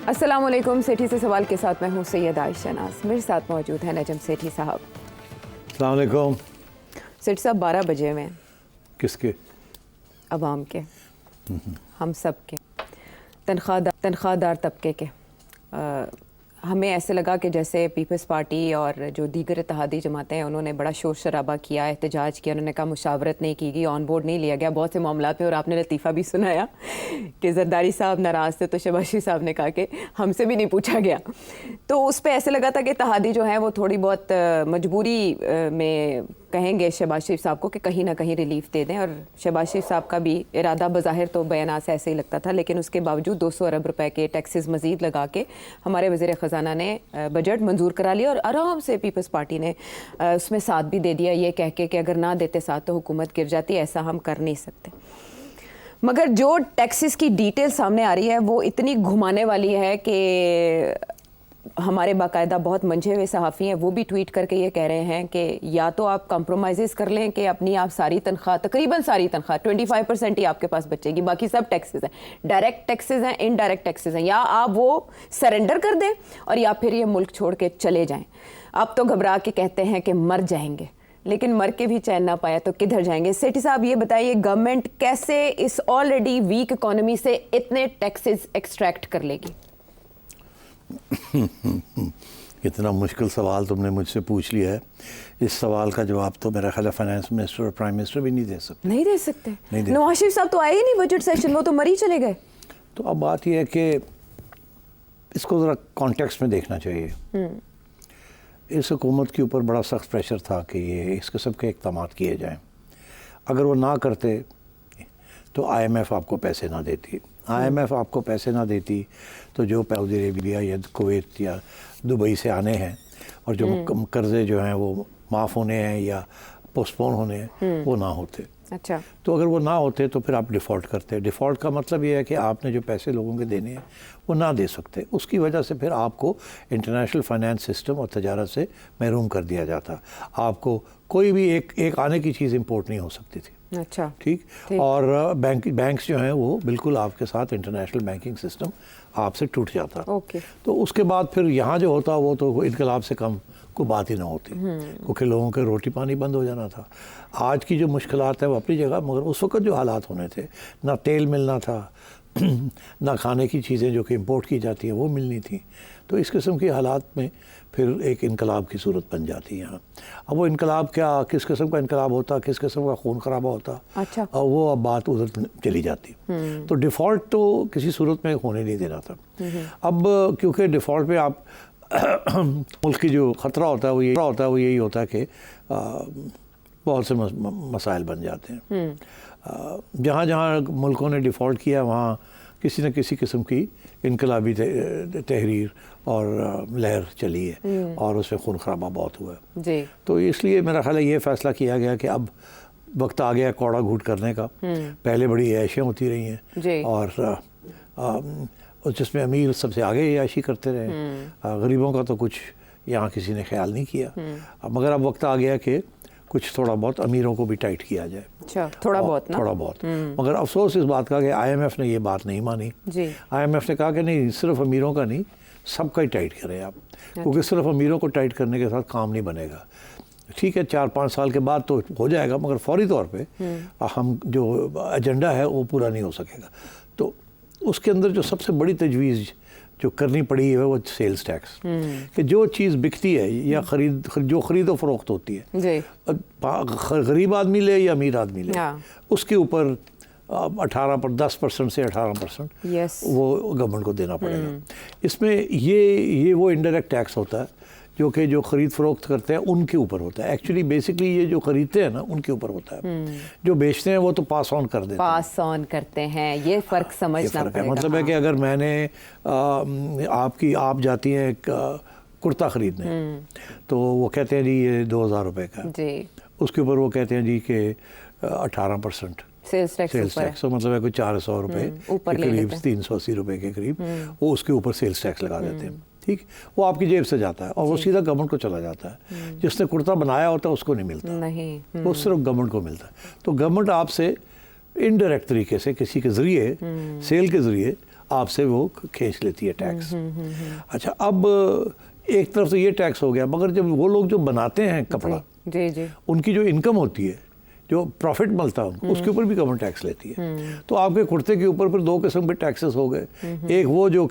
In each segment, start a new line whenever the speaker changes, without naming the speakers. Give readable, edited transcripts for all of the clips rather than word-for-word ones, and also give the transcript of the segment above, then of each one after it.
अस्सलामुअलैकुम। सेठी से सवाल के साथ मैं हूँ सैयद आयशा नाज। मेरे साथ मौजूद है नजम सेठी साहब।
अस्सलाम वालेकुम।
सेठी साहब 12 बजे में
किसके?
अवाम के, हम सब के, तनख्वाहदार तबके के। हमें ऐसे लगा कि जैसे पीपल्स पार्टी और जो दीगर इत्तेहादी जमातें हैं उन्होंने बड़ा शोर शराबा किया, एहतजाज किया, उन्होंने कहा मुशावरत नहीं की गई, ऑन बोर्ड नहीं लिया गया बहुत से मामलात में। और आपने लतीफ़ा भी सुनाया कि जरदारी साहब नाराज़ थे तो शहबाज शरीफ साहब ने कहा कि हमसे भी नहीं पूछा गया। तो उस पर ऐसे लगा था कि इत्तेहादी जो है वो थोड़ी बहुत मजबूरी में कहेंगे शहबाज शरीफ साहब को कि कहीं ना कहीं रिलीफ दे दें। और शहबाज शरीफ साहब का भी इरादा बज़ाहिर तो बयान से ऐसे ही लगता था, लेकिन उसके बावजूद 200 अरब रुपए के टैक्सेस मज़ीद लगा के हमारे वज़ीर ख़जाना ने बजट मंजूर करा लिया और आराम से पीपल्स पार्टी ने उसमें साथ भी दे दिया, ये कह के कि अगर ना देते साथ तो हुकूमत गिर जाती, ऐसा हम कर नहीं सकते। मगर जो टैक्सेस की डिटेल सामने आ रही है वो इतनी घुमाने वाली है कि हमारे बाकायदा बहुत मंझे हुए सहाफ़ी हैं वो भी ट्वीट करके ये कह रहे हैं कि या तो आप कॉम्प्रोमाइज़ कर लें कि अपनी आप सारी तनख्वाह, तकरीबन सारी तनख्वाह 25% ही आपके पास बचेगी, बाकी सब टैक्सेस हैं, डायरेक्ट टैक्सेस हैं, इनडायरेक्ट टैक्सेस हैं, या आप वो सरेंडर कर दें और या फिर ये मुल्क छोड़ के चले जाएं। आप तो घबरा के कहते हैं कि मर जाएंगे, लेकिन मर के भी चैन ना पाया तो किधर जाएंगे? सेठी साहब ये बताइए, गवर्नमेंट कैसे इस ऑलरेडी वीक इकोनॉमी से इतने टैक्सेस एक्सट्रैक्ट कर लेगी?
इतना मुश्किल सवाल तुमने मुझसे पूछ लिया है। इस सवाल का जवाब तो मेरा ख्याल है फाइनेंस मिनिस्टर और प्राइम मिनिस्टर भी नहीं दे सकते।
नहीं दे सकते। नवाज शरीफ साहब तो आए ही नहीं बजट सेशन, वो तो मर ही चले गए।
तो अब बात यह है कि इसको ज़रा कॉन्टेक्स्ट में देखना चाहिए। इस हुकूमत के ऊपर बड़ा सख्त प्रेशर था कि ये इस किस्म के इक़दाम किए जाएँ। अगर वो ना करते तो IMF आपको पैसे ना देती, IMF आपको पैसे ना देती तो जो सऊदी अरेबिया या कुवैत या दुबई से आने हैं और जो कर्ज़े जो हैं वो माफ़ होने हैं या पोस्टपोन होने हैं वो ना होते।
अच्छा,
तो अगर वो ना होते तो फिर आप डिफ़ॉल्ट करते। डिफ़ॉल्ट का मतलब ये है कि आपने जो पैसे लोगों के देने हैं वो ना दे सकते, उसकी वजह से फिर आपको इंटरनेशनल फाइनेंस सिस्टम और तजारत से महरूम कर दिया जाता। आपको कोई भी एक आने की चीज़ इंपोर्ट नहीं हो सकती थी।
अच्छा,
ठीक। और बैंक्स जो हैं वो बिल्कुल आपके साथ इंटरनेशनल बैंकिंग सिस्टम आपसे टूट जाता।
ओके।
तो उसके बाद फिर यहाँ जो होता वो तो इनकलाब से कम कोई बात ही ना होती, क्योंकि लोगों के रोटी पानी बंद हो जाना था। आज की जो मुश्किलात है वो अपनी जगह, मगर उस वक्त जो हालात होने थे, ना तेल मिलना था ना खाने की चीज़ें जो कि इंपोर्ट की जाती हैं वो मिलनी थी। तो इस किस्म के हालात में फिर एक इनकलाब की सूरत बन जाती है यहाँ। अब वो इनकलाब क्या, किस किस्म का इनकलाब होता, किस किस्म का खून खराबा होता,
अच्छा,
और वो अब बात उधर चली जाती। तो डिफ़ॉल्ट तो किसी सूरत में होने नहीं देना था। अब क्योंकि डिफ़ॉल्ट में आप मुल्क की जो ख़तरा होता है वो यही होता है कि बहुत से मसाइल बन जाते हैं। जहाँ जहाँ मुल्कों ने डिफ़ॉल्ट किया वहाँ किसी न किसी किस्म की इनकलाबी तहरीर और लहर चली है और उसमें खून खराबा बहुत हुआ है
जी। तो
इसलिए मेरा ख्याल है ये फ़ैसला किया गया कि अब वक्त आ गया कौड़ा घूट करने का। पहले बड़ी ऐशें होती रही हैं और जिसमें अमीर सबसे आगे ऐशी करते रहे, गरीबों का तो कुछ यहाँ किसी ने ख्याल नहीं किया। मगर अब वक्त आ गया कि कुछ थोड़ा बहुत अमीरों को भी टाइट किया जाए।
अच्छा, थोड़ा बहुत ना?
थोड़ा बहुत। मगर अफसोस इस बात का कि IMF ने ये बात नहीं मानी
जी।
IMF ने कहा कि नहीं, सिर्फ अमीरों का नहीं, सबका ही टाइट करें आप, क्योंकि सिर्फ अमीरों को टाइट करने के साथ काम नहीं बनेगा। ठीक है, 4-5 साल के बाद तो हो जाएगा, मगर फौरी तौर पे हम जो एजेंडा है वो पूरा नहीं हो सकेगा। तो उसके अंदर जो सबसे बड़ी तजवीज़ जो करनी पड़ी है वो सेल्स टैक्स, कि जो चीज़ बिकती है या जो खरीदो फरोख्त होती है, गरीब आदमी ले या अमीर आदमी ले, उसके ऊपर 10% से 18% वो गवर्नमेंट को देना पड़ेगा। इसमें ये वो इनडायरेक्ट टैक्स होता है जो कि जो ख़रीद फ़रोख्त करते हैं उनके ऊपर होता है। एक्चुअली बेसिकली ये जो ख़रीदते हैं ना उनके ऊपर होता है, जो बेचते हैं वो तो पास ऑन कर देते हैं।
पास ऑन करते हैं, ये फ़र्क समझना पड़ेगा।
मतलब है कि अगर मैंने आप जाती हैं कुर्ता ख़रीदने, तो वो कहते हैं जी ये 2000 रुपये का जी, उसके ऊपर वो कहते हैं जी कि 18% सेल्स टैक्स, तो मतलब है कोई 400 रुपये के करीब, 380 रुपये के करीब वो उसके ऊपर सेल्स टैक्स लगा देते हैं। ठीक, वो आपकी जेब से जाता है और वो सीधा गवर्नमेंट को चला जाता है। जिसने कुर्ता बनाया होता है उसको नहीं मिलता, नहीं, वो सिर्फ गवर्नमेंट को मिलता है। तो गवर्नमेंट आपसे इनडायरेक्ट तरीके से किसी के ज़रिए, सेल के ज़रिए आपसे वो खींच लेती है टैक्स। अच्छा, अब एक तरफ तो ये टैक्स हो गया, मगर जब वो लोग जो बनाते हैं कपड़ा,
जी जी,
उनकी जो इनकम होती है, जो प्रॉफिट मिलता है उनको, उसके ऊपर भी गवर्नमेंट टैक्स लेती है। तो आपके कुर्ते के ऊपर फिर दो किस्म के टैक्सेस हो गए। एक वो जो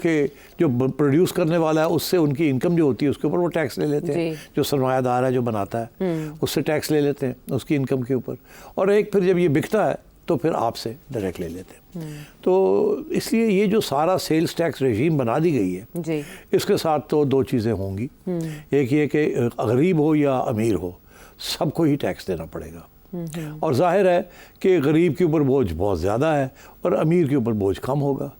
प्रोड्यूस करने वाला है, उससे उनकी इनकम जो होती है उसके ऊपर वो टैक्स ले लेते हैं, जो सरमायादार है जो बनाता है उससे टैक्स ले लेते हैं उसकी इनकम के ऊपर। और एक फिर जब ये बिकता है तो फिर आपसे डायरेक्ट ले लेते हैं। तो इसलिए ये जो सारा सेल्स टैक्स रेजीम बना दी गई है
जी,
इसके साथ तो दो चीज़ें होंगी। एक ये कि गरीब हो या अमीर हो, सबको ही टैक्स देना पड़ेगा। और जाहिर है कि गरीब के ऊपर बोझ बहुत ज़्यादा है और अमीर के ऊपर बोझ कम होगा।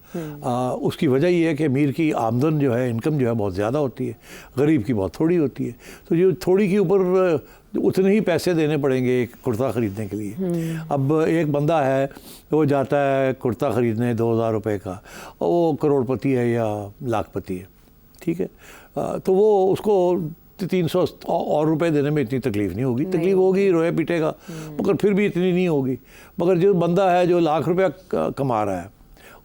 उसकी वजह ये है कि अमीर की आमदन जो है, इनकम जो है बहुत ज़्यादा होती है, गरीब की बहुत थोड़ी होती है। तो जो थोड़ी के ऊपर उतने ही पैसे देने पड़ेंगे एक कुर्ता ख़रीदने के लिए। अब एक बंदा है, वो जाता है कुर्ता ख़रीदने 2000 रुपये का, वो करोड़पति है या लाखपति है, ठीक है, तो वो उसको 300 और रुपए देने में इतनी तकलीफ नहीं होगी। तकलीफ होगी, रोए पीटेगा, मगर फिर भी इतनी नहीं होगी। मगर जो बंदा है जो लाख रुपया कमा रहा है,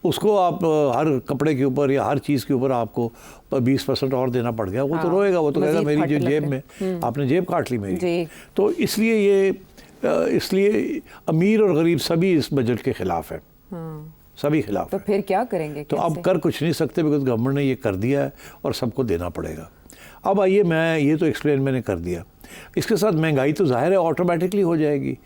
उसको आप हर कपड़े के ऊपर या हर चीज़ के ऊपर आपको 20% और देना पड़ गया, वो तो रोएगा, वो तो कहेगा मेरी जो जेब में आपने जेब काट ली मेरी। तो इसलिए अमीर और गरीब सभी इस बजट के खिलाफ है, सभी खिलाफ
तो
है।
फिर क्या करेंगे?
तो अब कर कुछ नहीं सकते, बिकॉज गवर्नमेंट ने ये कर दिया है और सबको देना पड़ेगा। अब आइए, मैं ये तो एक्सप्लेन मैंने कर दिया। इसके साथ महंगाई तो जाहिर है ऑटोमेटिकली हो जाएगी।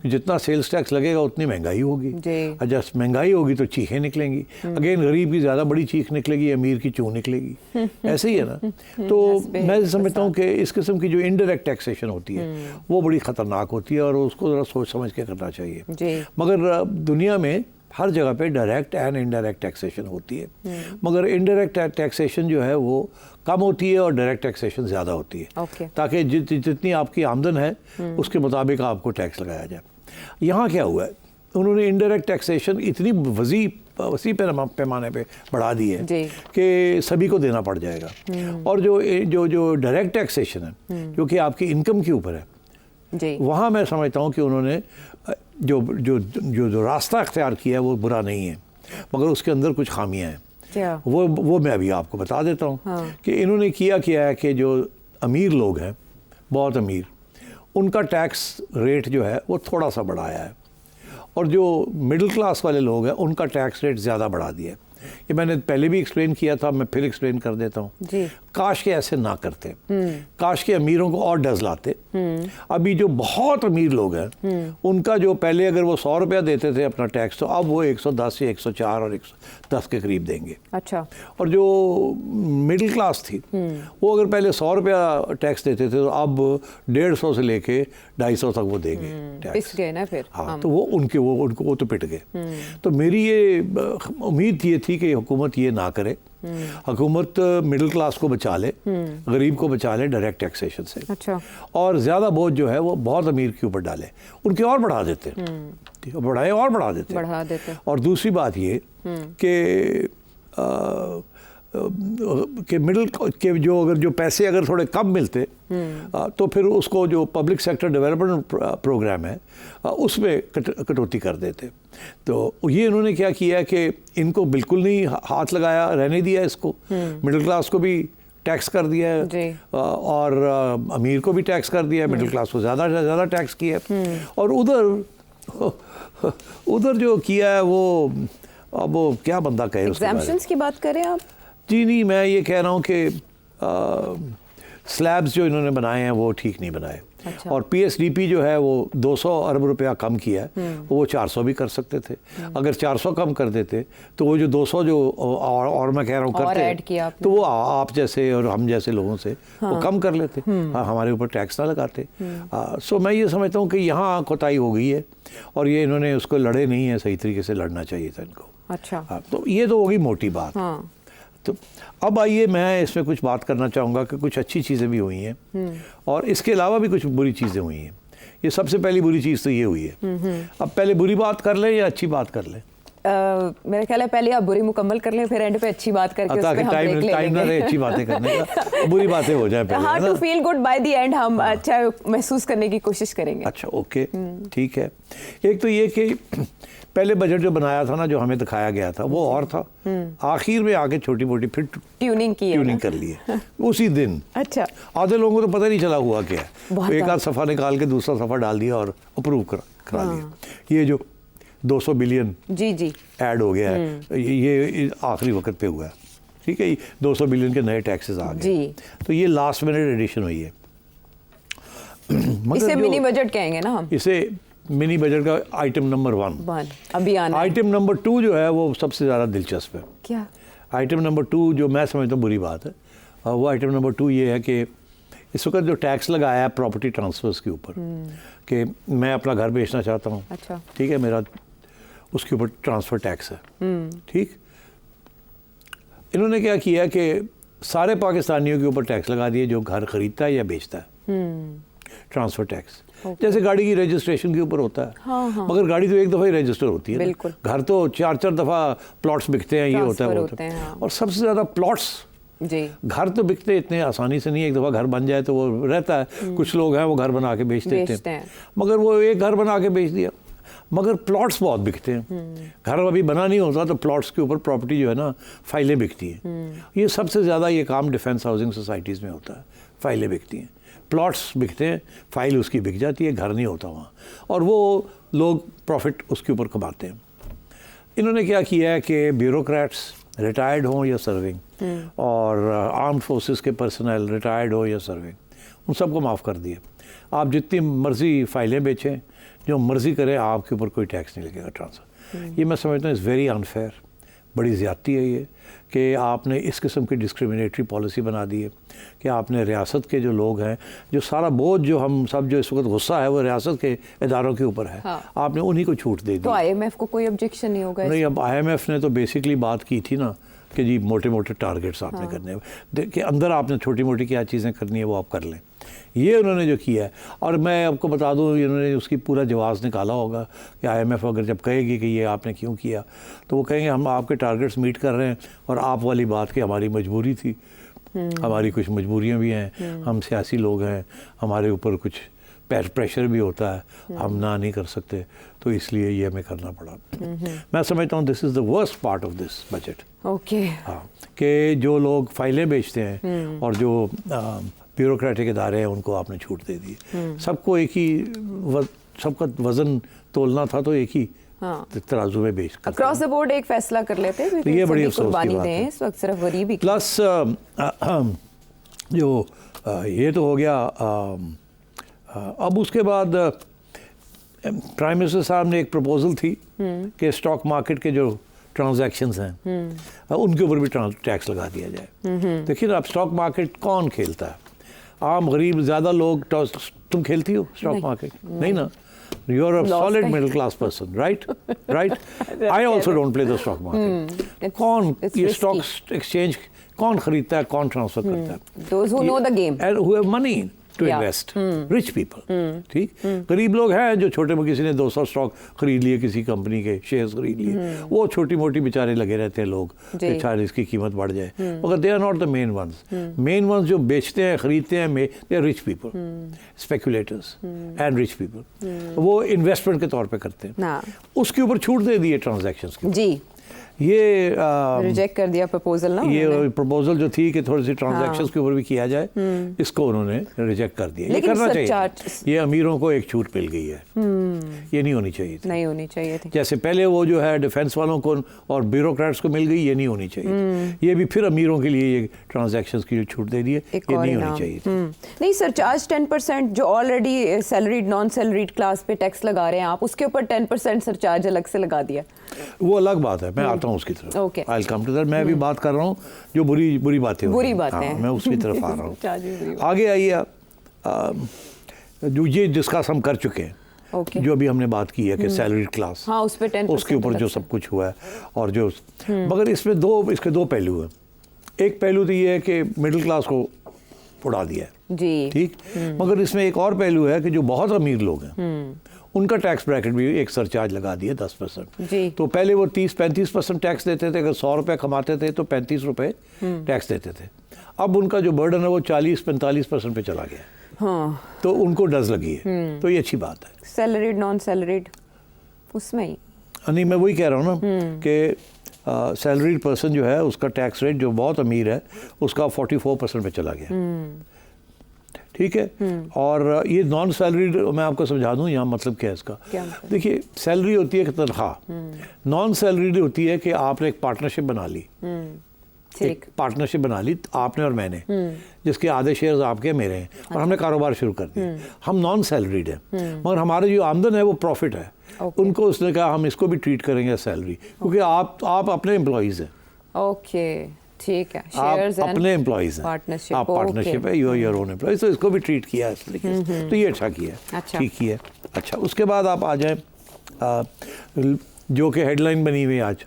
जितना सेल्स टैक्स लगेगा उतनी महंगाई होगी। और जब महंगाई होगी तो चीखें निकलेंगी। अगेन, गरीब की ज़्यादा बड़ी चीख निकलेगी, अमीर की चूं निकलेगी। ऐसे ही है ना। तो मैं समझता हूँ कि इस किस्म की जो इनडायरेक्ट टैक्सेशन होती है वो बड़ी ख़तरनाक होती है और उसको ज़रा सोच समझ के करना चाहिए। मगर दुनिया में हर जगह पे डायरेक्ट एंड इनडायरेक्ट टैक्सेशन होती है, मगर इनडायरेक्ट टैक्सेशन जो है वो कम होती है और डायरेक्ट टैक्सेशन ज़्यादा होती है, ताकि जितनी आपकी आमदन है उसके मुताबिक आपको टैक्स लगाया जाए। यहाँ क्या हुआ है, उन्होंने इनडायरेक्ट टैक्सेशन इतनी वसी पैमाने पे बढ़ा दी है कि सभी को देना पड़ जाएगा। और जो डायरेक्ट टैक्सेशन है जो कि आपकी इनकम के ऊपर है, वहाँ मैं समझता हूँ कि उन्होंने जो रास्ता अख्तियार किया है वो बुरा नहीं है, मगर उसके अंदर कुछ खामियां हैं। वो मैं अभी आपको बता देता हूँ। कि इन्होंने किया है कि जो अमीर लोग हैं, बहुत अमीर, उनका टैक्स रेट जो है वो थोड़ा सा बढ़ाया है, और जो मिडिल क्लास वाले लोग हैं उनका टैक्स रेट ज़्यादा बढ़ा दिया है। ये मैंने पहले भी एक्सप्लेन किया था, मैं फिर एक्सप्लेन कर देता हूँ। काश के ऐसे ना करते, काश के अमीरों को और डज लाते। अभी जो बहुत अमीर लोग हैं उनका जो पहले अगर वो 100 रुपया देते थे अपना टैक्स, तो अब वो 110 या 104 और 110 के करीब देंगे।
अच्छा।
और जो मिडिल क्लास थी वो अगर पहले 100 रुपया टैक्स देते थे, तो अब 150 से लेके 250 तक वो देंगे टैक्स।
गए ना फिर।
हाँ, तो वो तो पिट गए। तो मेरी ये उम्मीद ये थी कि हुकूमत ये ना करे। हुकूमत मिडिल क्लास को बचा ले, गरीब को बचा ले डायरेक्ट टैक्सेशन से। अच्छा। और ज़्यादा बोझ जो है वो बहुत अमीर के ऊपर डाले, उनके और बढ़ा देते, बढ़ा देते। और दूसरी बात ये कि मिडिल के जो पैसे अगर थोड़े कम मिलते तो फिर उसको जो पब्लिक सेक्टर डेवलपमेंट प्रोग्राम है उसमें कटौती कर देते। तो ये इन्होंने क्या किया कि इनको बिल्कुल नहीं हाथ लगाया, रहने दिया इसको। मिडिल क्लास को भी टैक्स कर दिया है और अमीर को भी टैक्स कर दिया है, मिडिल क्लास को ज़्यादा से ज़्यादा टैक्स किया है। और उधर जो किया है वो क्या बंदा कहे उसके बारे में।
एग्जैम्पशंस की बात करें आप?
जी नहीं, मैं ये कह रहा हूँ कि स्लैब्स जो इन्होंने बनाए हैं वो ठीक नहीं बनाए। अच्छा। और PSDP जो है वो 200 अरब रुपया कम किया है, वो 400 भी कर सकते थे। अगर 400 कम कर देते तो वो जो 200 जो और मैं कह रहा हूँ करते, तो वो आप जैसे और हम जैसे लोगों से वो कम कर लेते, हमारे ऊपर टैक्स ना लगाते। सो मैं ये समझता हूँ कि यहाँ कोताही हो गई है और ये इन्होंने उसको लड़े नहीं है, सही तरीके से लड़ना चाहिए था इनको।
अच्छा।
तो ये तो होगी मोटी बात। तो अब आइए, मैं इसमें कुछ बात करना चाहूँगा कि कुछ अच्छी चीज़ें भी हुई हैं और इसके अलावा भी कुछ बुरी चीज़ें हुई हैं। ये सबसे पहली बुरी चीज़ तो ये हुई है। अब पहले बुरी बात कर लें या अच्छी बात कर लें?
मेरा ख्याल है पहले आप बुरी मुकम्मल कर लें, फिर एंड पे अच्छी बात करके उस पे हम ब्रेक ले
टाइम ना रहे अच्छी बातें करने का, बुरी बातें हो जाए पहले।
हाँ, to feel good by the end हम अच्छा महसूस करने की कोशिश करेंगे।
अच्छा, ओके, ठीक है। एक तो ये कि पहले बजट जो बनाया था ना, जो हमें दिखाया गया था वो और था, आखिर में आके छोटी मोटी फिर ट्यूनिंग कर ली है उसी दिन।
अच्छा,
आधे लोगों को तो पता नहीं चला हुआ क्या है, एक आध सफ़ा निकाल के दूसरा सफ़ा डाल दिया और अप्रूव करा लिया। ये जो 200 बिलियन
जी
ऐड हो गया है, ये आखिरी वक्त पे हुआ है, ठीक है। 200 बिलियन के नए टैक्सेस आ गए, तो ये लास्ट मिनट एडिशन हुई है।
इसे मिनी बजट कहेंगे ना हम,
इसे मिनी बजट का आइटम नंबर 1
अभी आना।
आइटम नंबर 2 जो है वो सबसे ज़्यादा दिलचस्प है।
क्या
आइटम नंबर 2 जो मैं समझता हूँ बुरी बात है, वो आइटम नंबर 2 ये है कि इस वक्त जो टैक्स लगाया है प्रॉपर्टी ट्रांसफर्स के ऊपर, कि मैं अपना घर बेचना चाहता हूँ,
अच्छा,
ठीक है, मेरा उसके ऊपर ट्रांसफ़र टैक्स है, ठीक। इन्होंने क्या किया कि सारे पाकिस्तानियों के ऊपर टैक्स लगा दिए जो घर खरीदता है या बेचता है, ट्रांसफ़र टैक्स। जैसे गाड़ी की रजिस्ट्रेशन के ऊपर होता है,
हाँ।
मगर गाड़ी तो एक दफ़ा ही रजिस्टर होती है,
बिल्कुल।
घर तो 4-4 दफ़ा प्लॉट्स बिकते हैं, ये होता है वो होता है।
हाँ।
और सबसे ज़्यादा प्लॉट्स,
जी,
घर तो बिकते इतने आसानी से नहीं, एक दफ़ा घर बन जाए तो वो रहता है। कुछ लोग हैं वो घर बना के बेच देते हैं, मगर वो एक घर बना के बेच दिया, मगर प्लॉट्स बहुत बिकते हैं। घर अभी बना नहीं होता तो प्लॉट्स के ऊपर प्रॉपर्टी जो है ना, फाइलें बिकती हैं। ये सबसे ज़्यादा ये काम डिफेंस हाउसिंग सोसाइटीज़ में होता है, फाइलें बिकती हैं, प्लॉट्स बिकते हैं, फाइल उसकी बिक जाती है, घर नहीं होता वहाँ, और वो लोग प्रॉफिट उसके ऊपर कमाते हैं। इन्होंने क्या किया है कि ब्यूरोक्रेट्स रिटायर्ड हों या सर्विंग, और आर्म्ड फोर्सेस के पर्सनल रिटायर्ड हो या सर्विंग, उन सबको माफ़ कर दिए। आप जितनी मर्ज़ी फाइलें बेचें, जो मर्ज़ी करें, आपके ऊपर कोई टैक्स नहीं लगेगा ट्रांसफ़र। ये मैं समझता हूँ इज़ वेरी अनफेयर, बड़ी ज़्यादती है ये कि आपने इस किस्म की डिस्क्रिमिनेटरी पॉलिसी बना दी है कि आपने रियासत के जो लोग हैं, जो सारा बोझ जो हम सब जो इस वक्त गुस्सा है वो रियासत के इदारों के ऊपर है,
हाँ।
आपने उन्हीं को छूट दे दी।
तो IMF को कोई ऑब्जेक्शन नहीं होगा?
नहीं, अब IMF ने तो बेसिकली बात की थी ना कि जी मोटे मोटे टारगेट्स आपने करने हैं, देखिए अंदर आपने छोटी मोटी क्या चीज़ें करनी है वो आप कर लें। ये उन्होंने जो किया है, और मैं आपको बता दूं इन्होंने उसकी पूरा जवाब निकाला होगा कि IMF अगर जब कहेगी कि ये आपने क्यों किया, तो वो कहेंगे हम आपके टारगेट्स मीट कर रहे हैं, और आप वाली बात कि हमारी मजबूरी थी, हमारी कुछ मजबूरियां भी हैं, हम सियासी लोग हैं, हमारे ऊपर कुछ प्रेशर भी होता है, हम ना नहीं कर सकते, तो इसलिए ये हमें करना पड़ा। मैं समझता हूँ this is the worst part of this budget.
Okay,
हाँ, कि जो लोग फाइलें बेचते हैं और जो ब्यूरोक्रेटिक इदारे हैं उनको आपने छूट दे दी। सबको एक ही सबका वज़न तोलना था तो एक ही तराजू में बेच
अक्रॉस द बोर्ड एक फैसला कर लेते हैं,
तो ये बड़ी अफसोस की बात है।
इस वक्त सिर्फ गरीब ही।
प्लस जो ये तो हो गया, अब उसके बाद प्राइम मिनिस्टर साहब ने एक प्रपोजल थी कि स्टॉक मार्केट के जो ट्रांजैक्शंस हैं उनके ऊपर भी टैक्स लगा दिया जाए। देखिए अब स्टॉक मार्केट कौन खेलता है, आम गरीब, ज़्यादा लोग। तुम खेलती हो स्टॉक मार्केट? नहीं ना, you are a solid middle class person, right? I also don't play the stock market. कौन ये स्टॉक एक्सचेंज कौन खरीदता है, कौन ट्रांसफर करता है?
Those who know the game
and who have money to invest, rich people, ठीक। गरीब लोग हैं जो छोटे में किसी ने 200 स्टॉक खरीद लिए, किसी कंपनी के शेयर्स खरीद लिए, वो छोटी मोटी बेचारे लगे रहते हैं लोग, बेचारे इसकी कीमत बढ़ जाए, मगर they are not the main ones. Main ones जो बेचते हैं, खरीदते हैं, they are rich people, speculators and rich people, वो इन्वेस्टमेंट के तौर पे करते हैं। उसके ऊपर छूट दे दी है ट्रांजैक्शंस की।
जी,
ये
रिजेक्ट कर दिया प्रपोजल ना,
ये प्रपोजल जो थी कि थोड़ी सी ट्रांजैक्शंस के ऊपर भी किया जाए, इसको उन्होंने रिजेक्ट कर दिया। ये करना चाहिए, ये अमीरों को एक छूट मिल गई है, ये नहीं होनी चाहिए थी,
नहीं होनी चाहिए थी।
जैसे पहले वो जो है डिफेंस वालों को और ब्यूरोक्रेट्स को मिल गई, ये नहीं होनी चाहिए। ये भी फिर अमीरों के लिए ये ट्रांजैक्शंस की जो छूट दे दी है, ये नहीं होनी चाहिए थी।
नहीं, सरचार्ज 10% जो already salaried non salaried class पे टैक्स लगा रहे हैं आप, उसके ऊपर 10% सरचार्ज अलग से लगा दिया,
वो अलग बात है। मैं आता हूँ उसकी तरफ,
Okay.
I'll come to that। मैं अभी बात कर रहा हूँ जो बुरी बातें, मैं उसकी तरफ आ रहा हूँ। आगे आइए, जो ये डिस्कस हम कर चुके हैं, जो अभी हमने बात की है कि सैलरी क्लास,
हाँ, उस पे 10%
उसके ऊपर जो सब कुछ हुआ है, और जो मगर इसमें इसके दो पहलू हैं। एक पहलू तो ये है कि मिडिल क्लास को उड़ा दिया है,
जी,
ठीक, मगर इसमें एक और पहलू है कि जो बहुत अमीर लोग हैं उनका टैक्स ब्रैकेट भी एक सरचार्ज लगा दिया 10%।
जी।
तो पहले वो 30-35% टैक्स देते थे, अगर 100 रुपये कमाते थे तो 35 रुपये टैक्स देते थे। अब उनका जो बर्डन है वो 40-45% पे चला गया।
हाँ,
तो उनको डज लगी है, तो ये अच्छी बात है।
सैलरीड नॉन सैलरीड उसमें ही
नहीं, मैं वही कह रहा हूँ ना कि सैलरीड पर्सन जो है उसका टैक्स रेट जो बहुत अमीर है उसका 44% पे चला गया। ठीक है। और ये नॉन सैलरीड मैं आपको समझा दूं यहाँ मतलब क्या है इसका।
मतलब?
देखिए, सैलरी होती है कि तनख्वाह, नॉन सैलरीड होती है कि आपने एक पार्टनरशिप बना ली, एक पार्टनरशिप बना ली आपने और मैंने, जिसके आधे शेयर्स आपके मेरे हैं, और हमने कारोबार शुरू कर दिया। हम नॉन सैलरीड हैं, मगर हमारे जो आमदन है वो प्रॉफिट है। उनको उसने कहा हम इसको भी ट्रीट करेंगे सैलरी, क्योंकि आप अपने एम्प्लॉइज हैं।
ओके, ठीक है।
आप अपने एम्प्लॉइज हैं, आप पार्टनरशिप है, you are your own employees, तो इसको भी ट्रीट किया इस तरीके से। तो ये अच्छा किया है, ठीक किया है। अच्छा, उसके बाद आप आ जाए जो कि हेडलाइन बनी हुई आज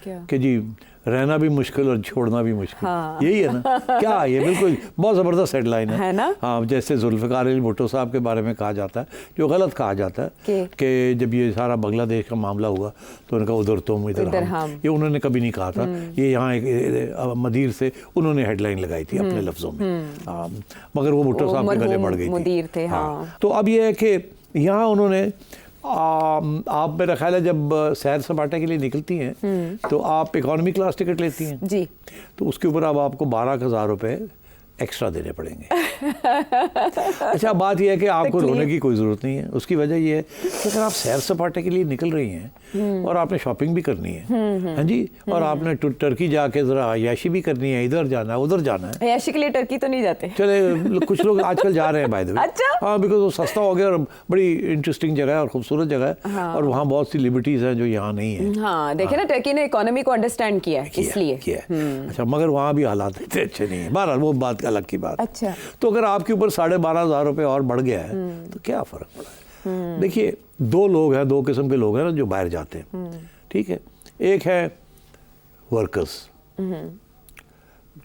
कि जी रहना भी मुश्किल और छोड़ना भी मुश्किल।
हाँ।
यही है ना क्या, ये बिल्कुल बहुत ज़बरदस्त हेडलाइन है
ना?
हाँ, जैसे जुल्फ़िकार अली भुट्टो साहब के बारे में कहा जाता है, जो गलत कहा जाता है कि जब ये सारा बांग्लादेश का मामला हुआ तो उनका उधर तुम इधर हम, ये उन्होंने कभी नहीं कहा था। ये यहाँ एक मदीर से उन्होंने हेडलाइन लगाई थी अपने लफ्ज़ों में, मगर वो भुट्टो साहब के गले बढ़ गई थी। तो अब ये है कि यहाँ उन्होंने आप मेरा ख्याल है जब सैर सपाटे के लिए निकलती हैं तो आप इकोनॉमी क्लास टिकट लेती हैं
जी, तो
उसके ऊपर अब आपको 12,000 रुपये एक्स्ट्रा देने पड़ेंगे। अच्छा, बात यह है कि आपको रोने की कोई ज़रूरत नहीं है। उसकी वजह यह है कि अगर आप सैर सपाटे के लिए निकल रही हैं और आपने शॉपिंग भी करनी है, हाँ जी, और आपने टर्की जाके ज़रा अयाशी भी करनी है, इधर जाना है उधर जाना है।
अयाशी के लिए टर्की तो नहीं जाते?
चले, कुछ लोग आजकल जा रहे हैं बाय द वे।
अच्छा?
हाँ, बिकॉज वो सस्ता हो गया और बड़ी इंटरेस्टिंग जगह है और खूबसूरत जगह है। हाँ। और वहाँ बहुत सी लिबर्टीज़ हैं जो यहाँ नहीं है।
हाँ, देखिए ना, टर्की ने इकोनॉमी को अंडरस्टैंड किया है, इसलिए
किया। अच्छा, मगर वहाँ भी हालात इतने अच्छे नहीं है। बहरहाल वो बात अलग की बात।
अच्छा,
तो अगर आपके ऊपर 12,500 रुपये और बढ़ गया है तो क्या फ़र्क पड़ा है? देखिए, दो लोग हैं, दो किस्म के लोग हैं ना जो बाहर जाते हैं, ठीक है। एक है वर्कर्स,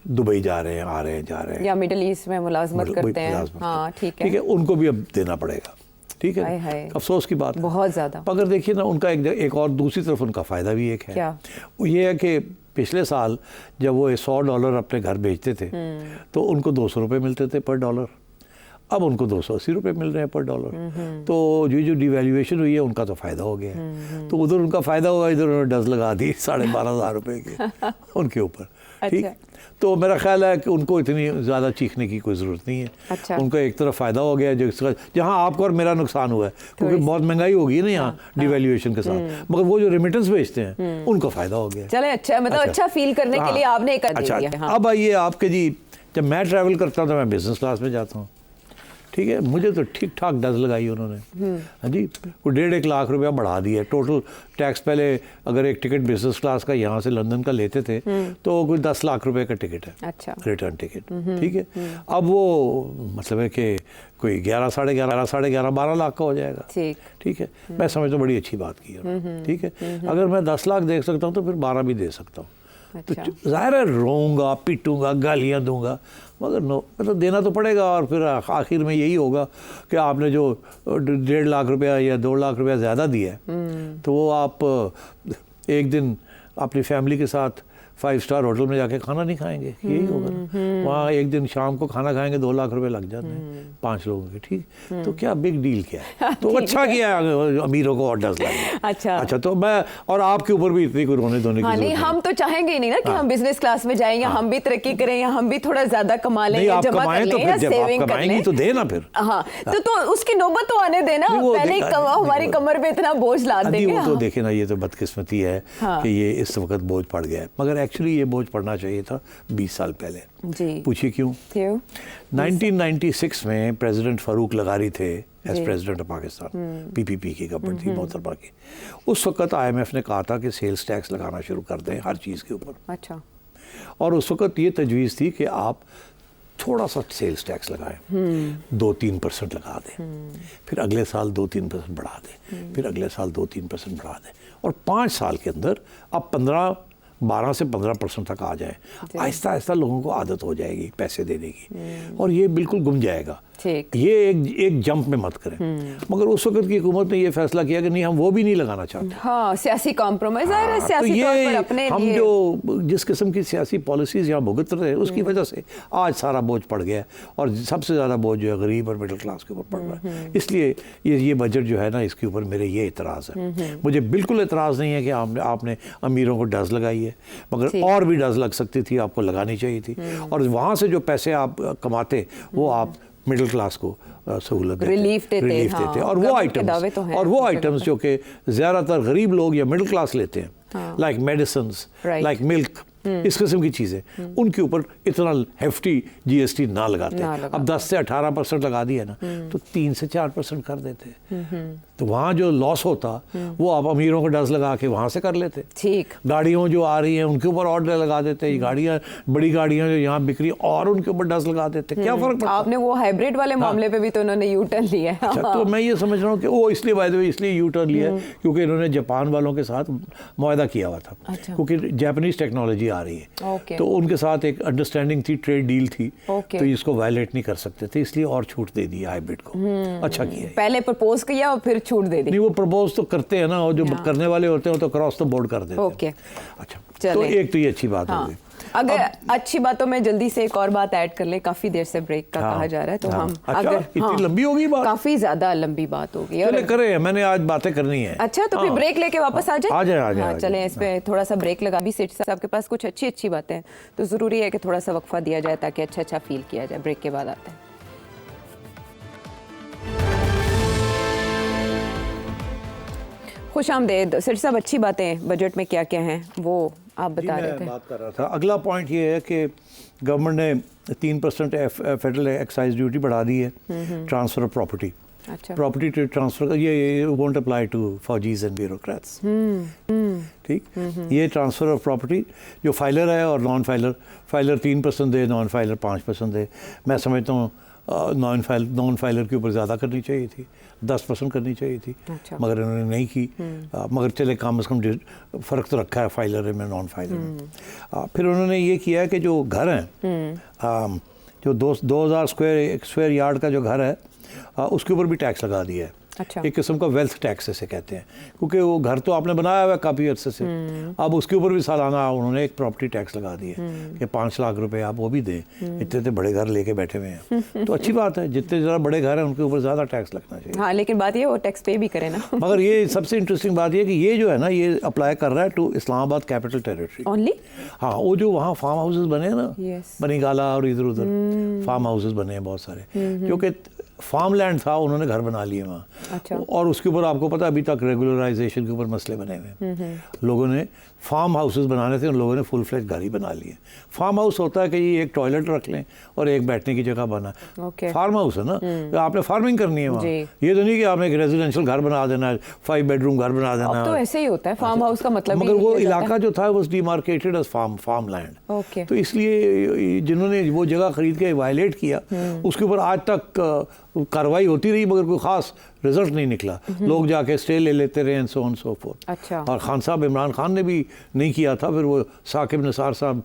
दुबई जा रहे हैं, आ रहे हैं, जा रहे हैं,
या मिडिल ईस्ट में मुलाजमत करते हैं। हाँ, ठीक है,
उनको भी अब देना पड़ेगा। ठीक है, अफसोस की बात
बहुत ज़्यादा।
मगर देखिए ना, उनका एक और दूसरी तरफ उनका फ़ायदा भी एक है।
क्या?
वो ये है कि पिछले साल जब वो $100 अपने घर भेजते थे तो उनको 200 रुपये मिलते थे पर डॉलर, अब उनको 280 रुपये मिल रहे हैं पर डॉलर। तो जो डिवैल्यूएशन हुई है उनका तो फ़ायदा हो गया। तो उधर उनका फ़ायदा हुआ, इधर उन्होंने डज लगा दी 12,500 रुपये के उनके ऊपर। ठीक, तो मेरा ख्याल है कि उनको इतनी ज़्यादा चीखने की कोई ज़रूरत नहीं है।
अच्छा।
उनको एक तरफ फ़ायदा हो गया जहाँ आपको और मेरा नुकसान हुआ है, क्योंकि बहुत महंगाई हो गई है ना यहाँ डिवैल्यूएशन के साथ, मगर वो जो रेमिटेंस भेजते हैं उनको फ़ायदा हो गया।
चले, अच्छा, मतलब अच्छा फील करने के लिए आपने एक
अच्छा, अब आइए आपके जी, जब मैं ट्रैवल करता हूँ तो मैं बिजनेस क्लास में जाता हूँ, ठीक है। मुझे तो ठीक ठाक डज लगाई उन्होंने, हाँ जी, कोई 1.5 लाख रुपया बढ़ा दिया टोटल टैक्स। पहले अगर एक टिकट बिजनेस क्लास का यहाँ से लंदन का लेते थे तो कोई 10 लाख रुपए का टिकट है।
अच्छा,
रिटर्न टिकट, ठीक है। अब वो मतलब है कि कोई 11, साढ़े 11, 12 लाख का हो जाएगा। ठीक है, मैं समझता हूँ बड़ी अच्छी बात की है। ठीक है, अगर मैं 10 लाख दे सकता हूँ तो फिर 12 भी दे सकता हूँ।
अच्छा।
तो ज़ाहिर है रोऊंगा, पीटूंगा, गालियाँ दूंगा, मगर मतलब देना तो पड़ेगा। और फिर आखिर में यही होगा कि आपने जो 1.5 लाख रुपया या 2 लाख रुपया ज़्यादा दिया है तो वो आप एक दिन अपनी फैमिली के साथ 5 स्टार होटल में जाके खाना नहीं खाएंगे, यही होगा ना। वहाँ एक दिन शाम को खाना खाएंगे, 2 लाख रुपए लग जाते हैं 5 लोगों के। ठीक, तो क्या बिग डील क्या है? तो अच्छा किया अमीरों को ऑर्डर्स लाए।
अच्छा,
तो मैं और आपके ऊपर भी इतनी कोई रोने धोने की
हाँ, नहीं, हम तो चाहेंगे ही नहीं ना कि हम बिजनेस क्लास में जाएं या हम भी तरक्की करें या हम भी थोड़ा ज्यादा कमा लें या जमा कर लें या सेविंग कर लें,
तो देना फिर।
हाँ, तो उसकी नौबत तो आने देना, पहले हमारी कमर पे इतना बोझ ला देंगे।
वो तो देखे ना, ये तो बदकिस्मती है कि ये इस वक्त बोझ पड़ गया है, मगर एक्चुअली ये बोझ पड़ना चाहिए था 20 साल पहले।
जी,
पूछिए क्यों? 1996 में प्रेसिडेंट फारूक लगारी थे as president of Pakistan, PPP की गवर्नमेंट थी मोहतरमा की। उस वक्त IMF ने कहा था कि सेल्स टैक्स लगाना शुरू कर दें हर चीज़ के ऊपर।
अच्छा,
और उस वक्त ये तजवीज़ थी कि आप थोड़ा सा सेल्स टैक्स लगाएं, 2-3% लगा दें, फिर अगले साल 2-3% बढ़ा दें, फिर अगले साल 2-3% बढ़ा दें, और 5 साल के अंदर आप 15 12 से 15% तक आ जाए, आहिस्ता आहिस्ता लोगों को आदत हो जाएगी पैसे देने की, और ये बिल्कुल गुम जाएगा। ये एक जंप में मत करें। मगर उस वक्त की हुकूमत ने ये फैसला किया कि नहीं, हम वो भी नहीं लगाना चाहते।
हाँ, सियासी कॉम्प्रोमाइज है, सियासी तौर पर अपने
हम
लिए।
जो जिस किस्म की सियासी पॉलिसीज यहाँ भुगत रहे हैं उसकी वजह से आज सारा बोझ पड़ गया, और सबसे ज़्यादा बोझ जो है गरीब और मिडिल क्लास के ऊपर पड़ रहा है। इसलिए ये बजट जो है ना, इसके ऊपर मेरे ये इतराज़ है। मुझे बिल्कुल इतराज़ नहीं है कि आपने अमीरों को डज लगाई है, मगर और भी डज लग सकती थी, आपको लगानी चाहिए थी। और वहाँ से जो पैसे आप कमाते वो आप मिडिल क्लास को सहूलत देते,
रिलीफ देते।
और वो आइटम्स जो कि ज़्यादातर गरीब लोग या मिडिल क्लास लेते हैं, लाइक मेडिसिन्स, लाइक मिल्क, इस किस्म की चीज़ें, उनके ऊपर इतना हेफ्टी जीएसटी ना लगाते। अब 10 से 18% लगा दिया ना, तो 3 से 4% कर देते। तो वहाँ जो लॉस होता वो आप अमीरों को डज लगा के वहाँ से कर लेते।
ठीक,
गाड़ियों जो आ रही हैं उनके ऊपर ऑर्डर लगा देते, गाड़ियाँ, बड़ी गाड़ियाँ जो यहाँ बिक रही और उनके ऊपर डज लगा देते। क्या फ़र्क पड़ता?
आपने वो हाइब्रिड वाले मामले पे भी तो उन्होंने यू टर्न लिया है।
अच्छा, तो मैं ये समझ रहा हूँ कि वो इसलिए बाय द वे इसलिए यू टर्न लिया क्योंकि इन्होंने जापान वालों के साथ मुआहदा किया हुआ था।
अच्छा।
क्योंकि जापानीज टेक्नोलॉजी आ रही है,
ओके।
तो उनके साथ एक अंडरस्टैंडिंग थी, ट्रेड डील थी,
ओके।
तो इसको वायलेट नहीं कर सकते थे, इसलिए और छूट दे दी हाइब्रिड को। अच्छा किया है।
पहले प्रपोज किया और फिर छूट दे दी।
नहीं, वो प्रपोज तो करते हैं ना, और जो करने वाले होते हैं वो तो क्रॉस द बोर्ड कर देते हैं।
ओके,
अच्छा, तो एक तो ये अच्छी बात हो गई।
अगर अच्छी बातों में जल्दी से एक और बात ऐड कर ले, काफी देर से ब्रेक का कहा जा रहा है, तो हम
अच्छा, इतनी लंबी होगी बात?
काफी ज्यादा लंबी बात होगी।
चले करें, मैंने आज बातें करनी है।
अच्छा, तो फिर ब्रेक लेके वापस आ जाए।
हाँ,
चलें, इस पे थोड़ा सा ब्रेक लगा। भी सेठ साहब के पास कुछ अच्छी बातें हैं, तो जरूरी है कि थोड़ा सा वक्फा दिया जाए ताकि अच्छा फील किया जाए। ब्रेक के बाद आते हैं। खुश आमदेद सेठ साहब। अच्छी बातें बजट में क्या क्या हैं वो आप बता रहे थे।
बात कर रहा था। अगला पॉइंट ये है कि गवर्नमेंट ने 3% फेडरल एक्साइज ड्यूटी बढ़ा दी है ट्रांसफर ऑफ प्रॉपर्टी।
अच्छा।
प्रॉपर्टी ट्रांसफर ये वोंट अप्लाई टू फौजीज एंड ब्यूरोक्रेट्स। ठीक, ये ट्रांसफर ऑफ प्रॉपर्टी जो फाइलर है और नॉन फाइलर, फाइलर 3% दे, नॉन फाइलर 5% दे। मैं समझता हूँ नॉन फाइलर के ऊपर ज़्यादा करनी चाहिए थी, 10% करनी चाहिए थी।
अच्छा।
मगर इन्होंने नहीं की। मगर चले कम से कम फ़र्क तो रखा है फाइलर में नॉन फाइलर में। फिर उन्होंने ये किया है कि जो घर हैं, जो 2000 स्क्वायर यार्ड का जो घर है, उसके ऊपर भी टैक्स लगा दिया है।
अच्छा।
एक किस्म का वेल्थ टैक्स इसे कहते हैं, क्योंकि वो घर तो आपने बनाया हुआ है काफ़ी अर्से से, अब उसके ऊपर भी सालाना उन्होंने एक प्रॉपर्टी टैक्स लगा दिया कि 5 लाख रुपए आप वो भी दें। इतने बड़े घर लेके बैठे हुए हैं, तो अच्छी बात है, जितने ज़रा बड़े घर हैं उनके ऊपर ज़्यादा टैक्स लगना चाहिए।
हाँ, लेकिन बात ये वो टैक्स पे भी करे ना।
मगर ये सबसे इंटरेस्टिंग बात ये कि ये जो है ना, ये अप्लाई कर रहा है to Islamabad Capital Territory
only.
हाँ, वो जो वहाँ फार्म हाउसेज बने हैं ना,
Yes.
बनीगाला और इधर उधर फार्म हाउसेज बने हैं बहुत सारे, क्योंकि फार्म लैंड था, उन्होंने घर बना लिए वहाँ।
अच्छा।
और उसके ऊपर आपको पता है अभी तक रेगुलराइजेशन के ऊपर मसले बने हुए हैं। लोगों ने फार्म हाउसेस बनाने थे, उन लोगों ने फुल फ्लैश घर ही बना लिए। फार्म हाउस होता है कि ये एक टॉयलेट रख लें और एक बैठने की जगह बना।
ओके।
फार्म हाउस है ना, तो आपने फार्मिंग करनी है वहाँ। ये तो नहीं कि आपने एक रेजिडेंशियल घर बना देना है, 5 बेडरूम घर बना देना है।
तो ऐसे ही होता है फार्म हाउस का मतलब।
मगर वो इलाका जो था वो demarcated as farm land.
Okay.
तो इसलिए जिन्होंने वो जगह खरीद के वायलेट किया, उसके ऊपर आज तक कार्रवाई होती रही, मगर कोई खास रिजल्ट नहीं निकला। लोग जाके स्टे ले लेते रहे, सो ऑन सो फोर्थ।
अच्छा।
और खान साहब, इमरान खान ने भी नहीं किया था, फिर वो साकिब निसार साहब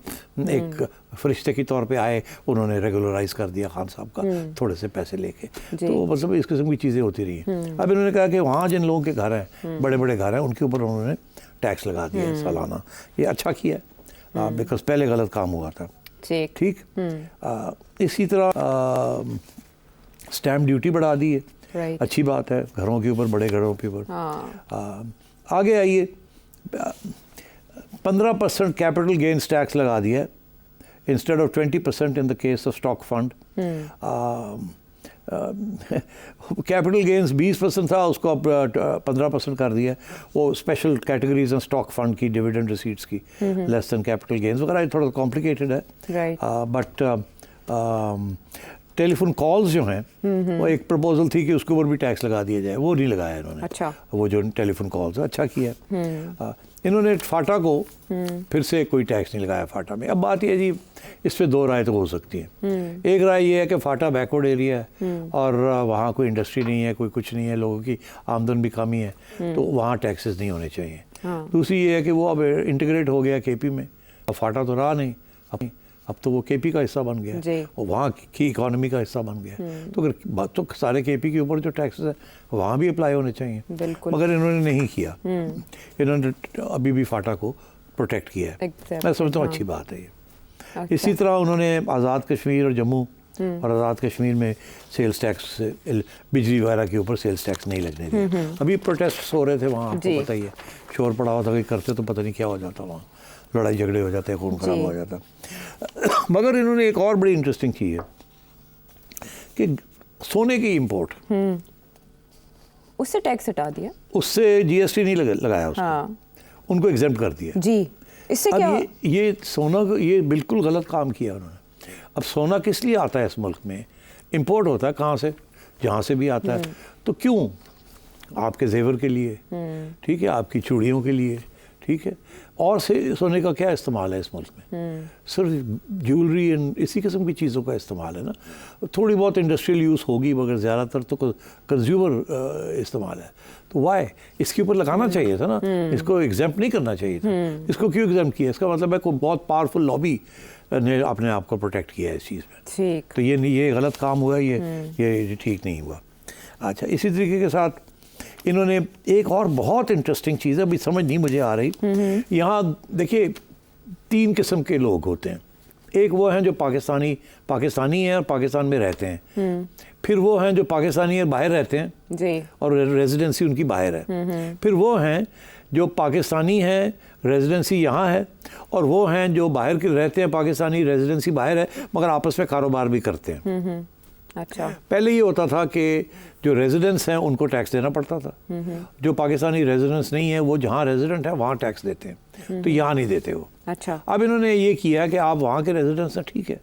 एक फरिश्ते के तौर पे आए, उन्होंने रेगुलराइज कर दिया खान साहब का, थोड़े से पैसे लेके। तो मतलब इस किस्म की चीज़ें होती रही। अब इन्होंने कहा कि वहाँ जिन लोगों के घर हैं, बड़े बड़े घर हैं, उनके ऊपर उन्होंने टैक्स लगा दिया है सालाना। ये अच्छा किया, बिकॉज पहले गलत काम हुआ था। ठीक। इसी तरह स्टैम्प ड्यूटी बढ़ा दी है।
Right.
अच्छी बात है, घरों के ऊपर, बड़े घरों के ऊपर। आगे आइए, 15% कैपिटल गेन्स टैक्स लगा दिया है instead of 20% in the case of stock fund. Capital gains 20% था, उसको अब 15% कर दिया है। वो स्पेशल कैटेगरीज हैं स्टॉक फंड की, डिविडेंड रिसीट्स की, लेस देन कैपिटल गेन्स वगैरह। थोड़ा कॉम्प्लिकेटेड है, बट टेलीफोन कॉल्स जो हैं, वो एक प्रपोजल थी कि उसके ऊपर भी टैक्स लगा दिया जाए, वो नहीं लगाया इन्होंने। अच्छा। वो जो टेलीफोन कॉल्स है, अच्छा किया। इन्होंने फाटा को फिर से कोई टैक्स नहीं लगाया फाटा में। अब बात यह जी, इस पे 2 राय तो हो सकती हैं। एक राय ये है कि फाटा बैकवर्ड एरिया है और वहाँ कोई इंडस्ट्री नहीं है, कोई कुछ नहीं है, लोगों की आमदन भी कम ही है, तो वहाँ टैक्सेस नहीं होने चाहिए।
हाँ।
दूसरी ये है कि वो अब इंटीग्रेट हो गया केपी में, अब फाटा तो रहा नहीं, अब तो वो केपी का हिस्सा बन गया
जी।
और वहाँ की इकोनॉमी का हिस्सा बन गया। तो अगर बात तो सारे केपी के ऊपर जो टैक्सेस है वहाँ भी अप्लाई होने चाहिए,
बिल्कुल।
मगर इन्होंने नहीं किया। इन्होंने अभी भी फाटा को प्रोटेक्ट किया है। मैं समझता हूँ अच्छी बात है ये।
अच्छा।
इसी तरह उन्होंने आज़ाद कश्मीर और जम्मू और आज़ाद कश्मीर में सेल्स टैक्स, बिजली वगैरह के ऊपर सेल्स टैक्स नहीं लगने दिए। अभी प्रोटेस्ट हो रहे थे वहाँ, आपको पता ही है, शोर पड़ा हुआ था, कोई करते तो पता नहीं क्या हो जाता, वहाँ लड़ाई झगड़े हो जाते, खून खराब हो जाता। मगर इन्होंने एक और बड़ी इंटरेस्टिंग चीज़ है कि सोने की इंपोर्ट,
उससे टैक्स हटा दिया,
उससे जीएसटी नहीं लगाया उसको।
हाँ।
उनको एग्जेम्प्ट कर दिया
जी। इससे
अब
क्या
ये सोना, ये बिल्कुल गलत काम किया उन्होंने। अब सोना किस लिए आता है इस मुल्क में? इंपोर्ट होता है कहाँ से? जहाँ से भी आता है। तो क्यों? आपके जेवर के लिए, ठीक है, आपकी चूड़ियों के लिए, ठीक है, और से सोने का क्या इस्तेमाल है इस मुल्क में? सिर्फ ज्वेलरी एंड इसी किस्म की चीज़ों का इस्तेमाल है ना। थोड़ी बहुत इंडस्ट्रियल यूज़ होगी, मगर ज़्यादातर तो कंज्यूमर इस्तेमाल है। तो वाई इसके ऊपर लगाना चाहिए था ना, इसको एग्जाम्प्ट नहीं करना चाहिए था। इसको क्यों एग्जाम्प्ट किया? इसका मतलब है कोई बहुत पावरफुल लॉबी ने अपने आप को प्रोटेक्ट किया है इस चीज़ में।
ठीक।
तो ये गलत काम हुआ, ये ठीक नहीं हुआ। अच्छा, इसी तरीके के साथ इन्होंने एक और बहुत इंटरेस्टिंग चीज़ है, अभी समझ नहीं मुझे आ रही। यहाँ देखिए 3 किस्म के लोग होते हैं। एक वो हैं जो पाकिस्तानी हैं और पाकिस्तान में रहते हैं। फिर वो हैं जो पाकिस्तानी है बाहर रहते हैं
जी,
और रेजिडेंसी उनकी बाहर है। फिर वो हैं जो पाकिस्तानी हैं, रेजिडेंसी यहाँ है, और वो हैं जो बाहर के रहते हैं, पाकिस्तानी रेजिडेंसी बाहर है, मगर आपस में कारोबार भी करते हैं।
अच्छा।
पहले ये होता था कि जो रेजिडेंट्स हैं उनको टैक्स देना पड़ता था, जो पाकिस्तानी रेजिडेंट्स नहीं है वो जहाँ रेजिडेंट है वहाँ टैक्स देते हैं, तो यहाँ नहीं देते वो।
अच्छा।
अब इन्होंने ये किया कि आप वहाँ के रेजिडेंट्स हैं, ठीक है,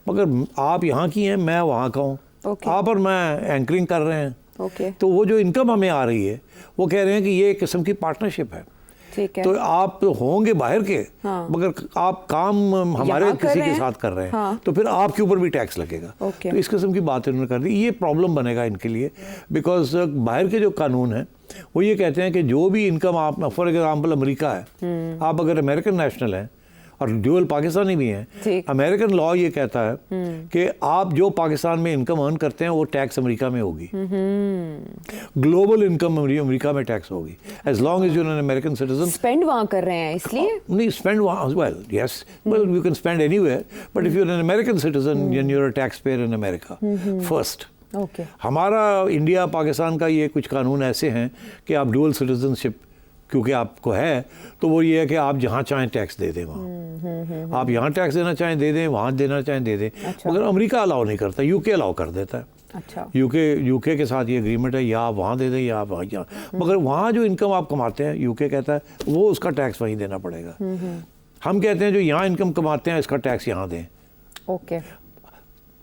मगर आप यहाँ की हैं, मैं वहाँ का हूँ, आप और मैं एंकरिंग कर रहे हैं, तो वो जो इनकम हमें आ रही है वो कह रहे हैं कि ये एक किस्म की पार्टनरशिप है।
ठीक है।
तो आप होंगे बाहर के, मगर आप काम हमारे किसी के साथ कर रहे हैं, तो फिर आपके ऊपर भी टैक्स लगेगा। तो इस किस्म की बात इन्होंने कर दी। ये प्रॉब्लम बनेगा इनके लिए, बिकॉज बाहर के जो कानून है वो ये कहते हैं कि जो भी इनकम आप, फॉर एग्जाम्पल अमेरिका है, आप अगर अमेरिकन नेशनल हैं और ड्यूअल पाकिस्तानी भी हैं, अमेरिकन लॉ ये कहता है कि आप जो पाकिस्तान में इनकम अर्न करते हैं वो टैक्स अमेरिका में होगी। ग्लोबल इनकम अमेरिका में टैक्स होगी, as long as you're an American citizen.
Spend वहाँ कर रहे हैं इसलिए
नहीं, स्पेंड वहाँ, well yes, well you can spend anywhere, but if you're an American citizen then you're a taxpayer in America first. हमारा India Pakistan का ये कुछ कानून ऐसे हैं कि आप डुअल सिटीजनशिप क्योंकि आपको है, तो वो ये है कि आप जहाँ चाहें टैक्स दे दें वहाँ, आप यहाँ टैक्स देना चाहें दे दें, वहाँ देना चाहें दे दें। मगर अमेरिका अलाउ नहीं करता, यूके अलाउ कर देता है।
अच्छा।
यूके के साथ ये एग्रीमेंट है, या आप वहाँ दे दें या आप वहाँ यहाँ, मगर वहाँ जो इनकम आप कमाते हैं यूके कहता है वो उसका टैक्स वहीं देना पड़ेगा। हम कहते हैं जो यहाँ इनकम कमाते हैं इसका टैक्स यहाँ दें।
ओके।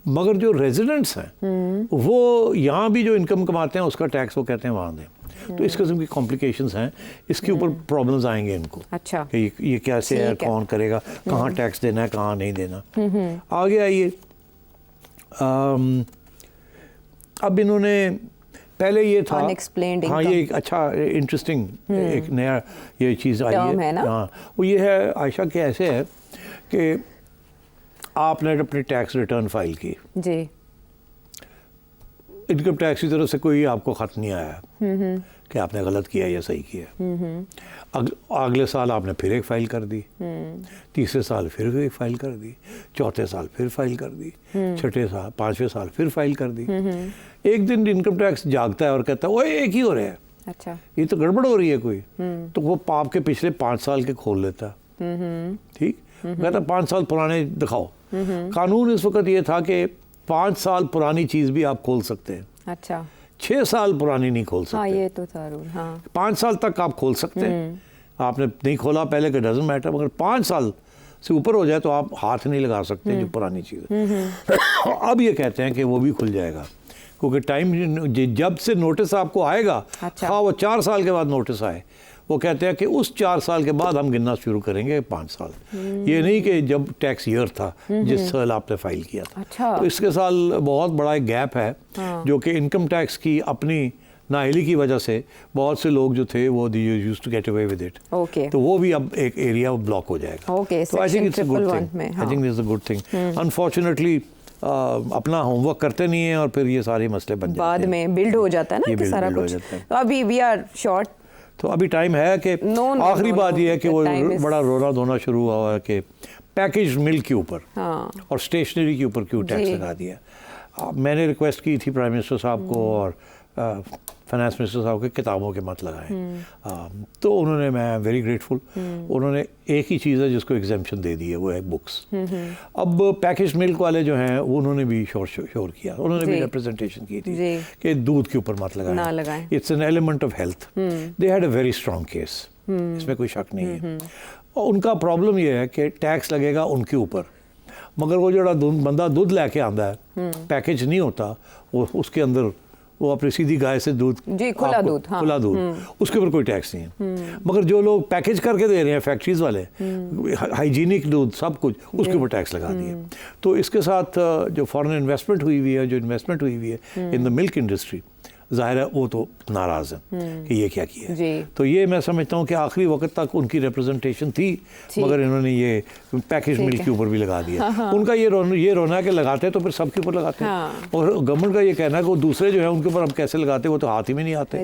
मगर जो रेजिडेंट्स हैं वो यहाँ भी जो इनकम कमाते हैं उसका टैक्स वो कहते हैं वहाँ दें। तो इस किस्म की कॉम्प्लिकेशंस हैं, इसके ऊपर प्रॉब्लम्स आएंगे इनको।
अच्छा।
कि ये कैसे है, कौन करेगा, कहाँ टैक्स देना है, कहाँ नहीं देना। आगे आइए, अब इन्होंने पहले ये था
अनएक्सप्लेन्ड
हाँ, ये एक अच्छा इंटरेस्टिंग एक नया ये चीज़ आई है
ना?
हाँ, वो ये है आयशा कि ऐसे है कि आपने अपनी टैक्स रिटर्न फाइल की
जी,
इनकम टैक्स की तरफ से कोई आपको ख़त नहीं आया कि आपने गलत किया या सही किया। अगले साल आपने फिर एक फ़ाइल कर दी, तीसरे साल फिर एक फ़ाइल कर दी, चौथे साल फिर फाइल कर दी, छठे साल, पाँचवें साल फिर फाइल कर दी। एक दिन इनकम टैक्स जागता है और कहता है वो एक ही हो रहा है,
अच्छा,
ये तो गड़बड़ हो रही है कोई। तो वो आपके पिछले 5 साल के खोल लेता, ठीक, कहता 5 साल पुराने दिखाओ। कानून इस वक्त ये था कि 5 साल पुरानी चीज़ भी आप खोल सकते हैं,
अच्छा,
6 साल पुरानी नहीं खोल सकते।
हाँ, ये तो था रूल। हाँ,
5 साल तक आप खोल सकते हैं, आपने नहीं खोला पहले का डजंट मैटर, मगर 5 साल से ऊपर हो जाए तो आप हाथ नहीं लगा सकते जो पुरानी चीज़ है। अब ये कहते हैं कि वो भी खुल जाएगा, क्योंकि टाइम जब से नोटिस आपको आएगा,
अच्छा,
हाँ वो 4 साल के बाद नोटिस आए, वो कहते हैं कि उस 4 साल के बाद हम गिनना शुरू करेंगे 5 साल। ये नहीं कि जब टैक्स ईयर था जिस साल आपने फाइल किया था।
अच्छा।
तो इसके साल बहुत बड़ा एक गैप है,
हाँ,
जो कि इनकम टैक्स की अपनी नाअहली की वजह से बहुत से लोग जो थे वो used to get away with it.
Okay,
तो वो भी अब एक एरिया ब्लॉक हो जाएगा।
ओके,
तो I think it's a good
111
thing,
में,
I think it's a good thing. Unfortunately अपना होमवर्क करते नहीं है और फिर ये सारे मसले बन जाते हैं,
बाद में बिल्ड हो जाता है ना कि सारा
build हो
कुछ।
जाता है।
तो अभी वी आर शॉर्ट।
तो अभी टाइम है कि आखिरी बात ये है कि वो बड़ा रोना धोना शुरू हुआ है कि पैकेज मिल्क के ऊपर और स्टेशनरी के ऊपर क्यों टैक्स लगा दिया। मैंने रिक्वेस्ट की थी प्राइम मिनिस्टर साहब को और फाइनेंस मिनिस्टर साहब के किताबों के मत लगाएं। तो उन्होंने, मैं वेरी ग्रेटफुल, उन्होंने एक ही चीज़ है जिसको एग्जेम्पशन दे दी है, वो है बुक्स। अब पैकेज मिल्क वाले जो हैं वो उन्होंने भी शोर किया, उन्होंने भी रिप्रेजेंटेशन की थी कि दूध के ऊपर मत लगाएं, it's an element of health. They had a very strong case, इसमें कोई शक नहीं है। और उनका प्रॉब्लम ये है कि टैक्स लगेगा उनके ऊपर, मगर वो जो बंदा दूध लेके आंदा है, पैकेज नहीं होता, वो उसके अंदर वो अपनी सीधी गाय से दूध,
खुला दूध,
खुला दूध, उसके ऊपर कोई टैक्स नहीं है। मगर जो लोग पैकेज करके दे रहे हैं फैक्ट्रीज वाले, हाइजीनिक दूध सब कुछ, उसके ऊपर टैक्स लगा दिए। तो इसके साथ जो फॉरेन इन्वेस्टमेंट हुई हुई है, जो इन्वेस्टमेंट हुई हुई है इन द मिल्क इंडस्ट्री, जाहिर है वो तो नाराज़ हैं कि ये क्या किया है। तो ये मैं समझता हूँ कि आखिरी वक्त तक उनकी रिप्रेजेंटेशन थी, मगर इन्होंने ये पैकेज मिल्क के ऊपर भी लगा दिया। उनका ये रोना है कि लगाते तो फिर सबके ऊपर लगाते हैं, और गवर्नमेंट का ये कहना है कि वो दूसरे जो है उनके ऊपर हम कैसे लगाते, वो तो हाथ ही में नहीं आते,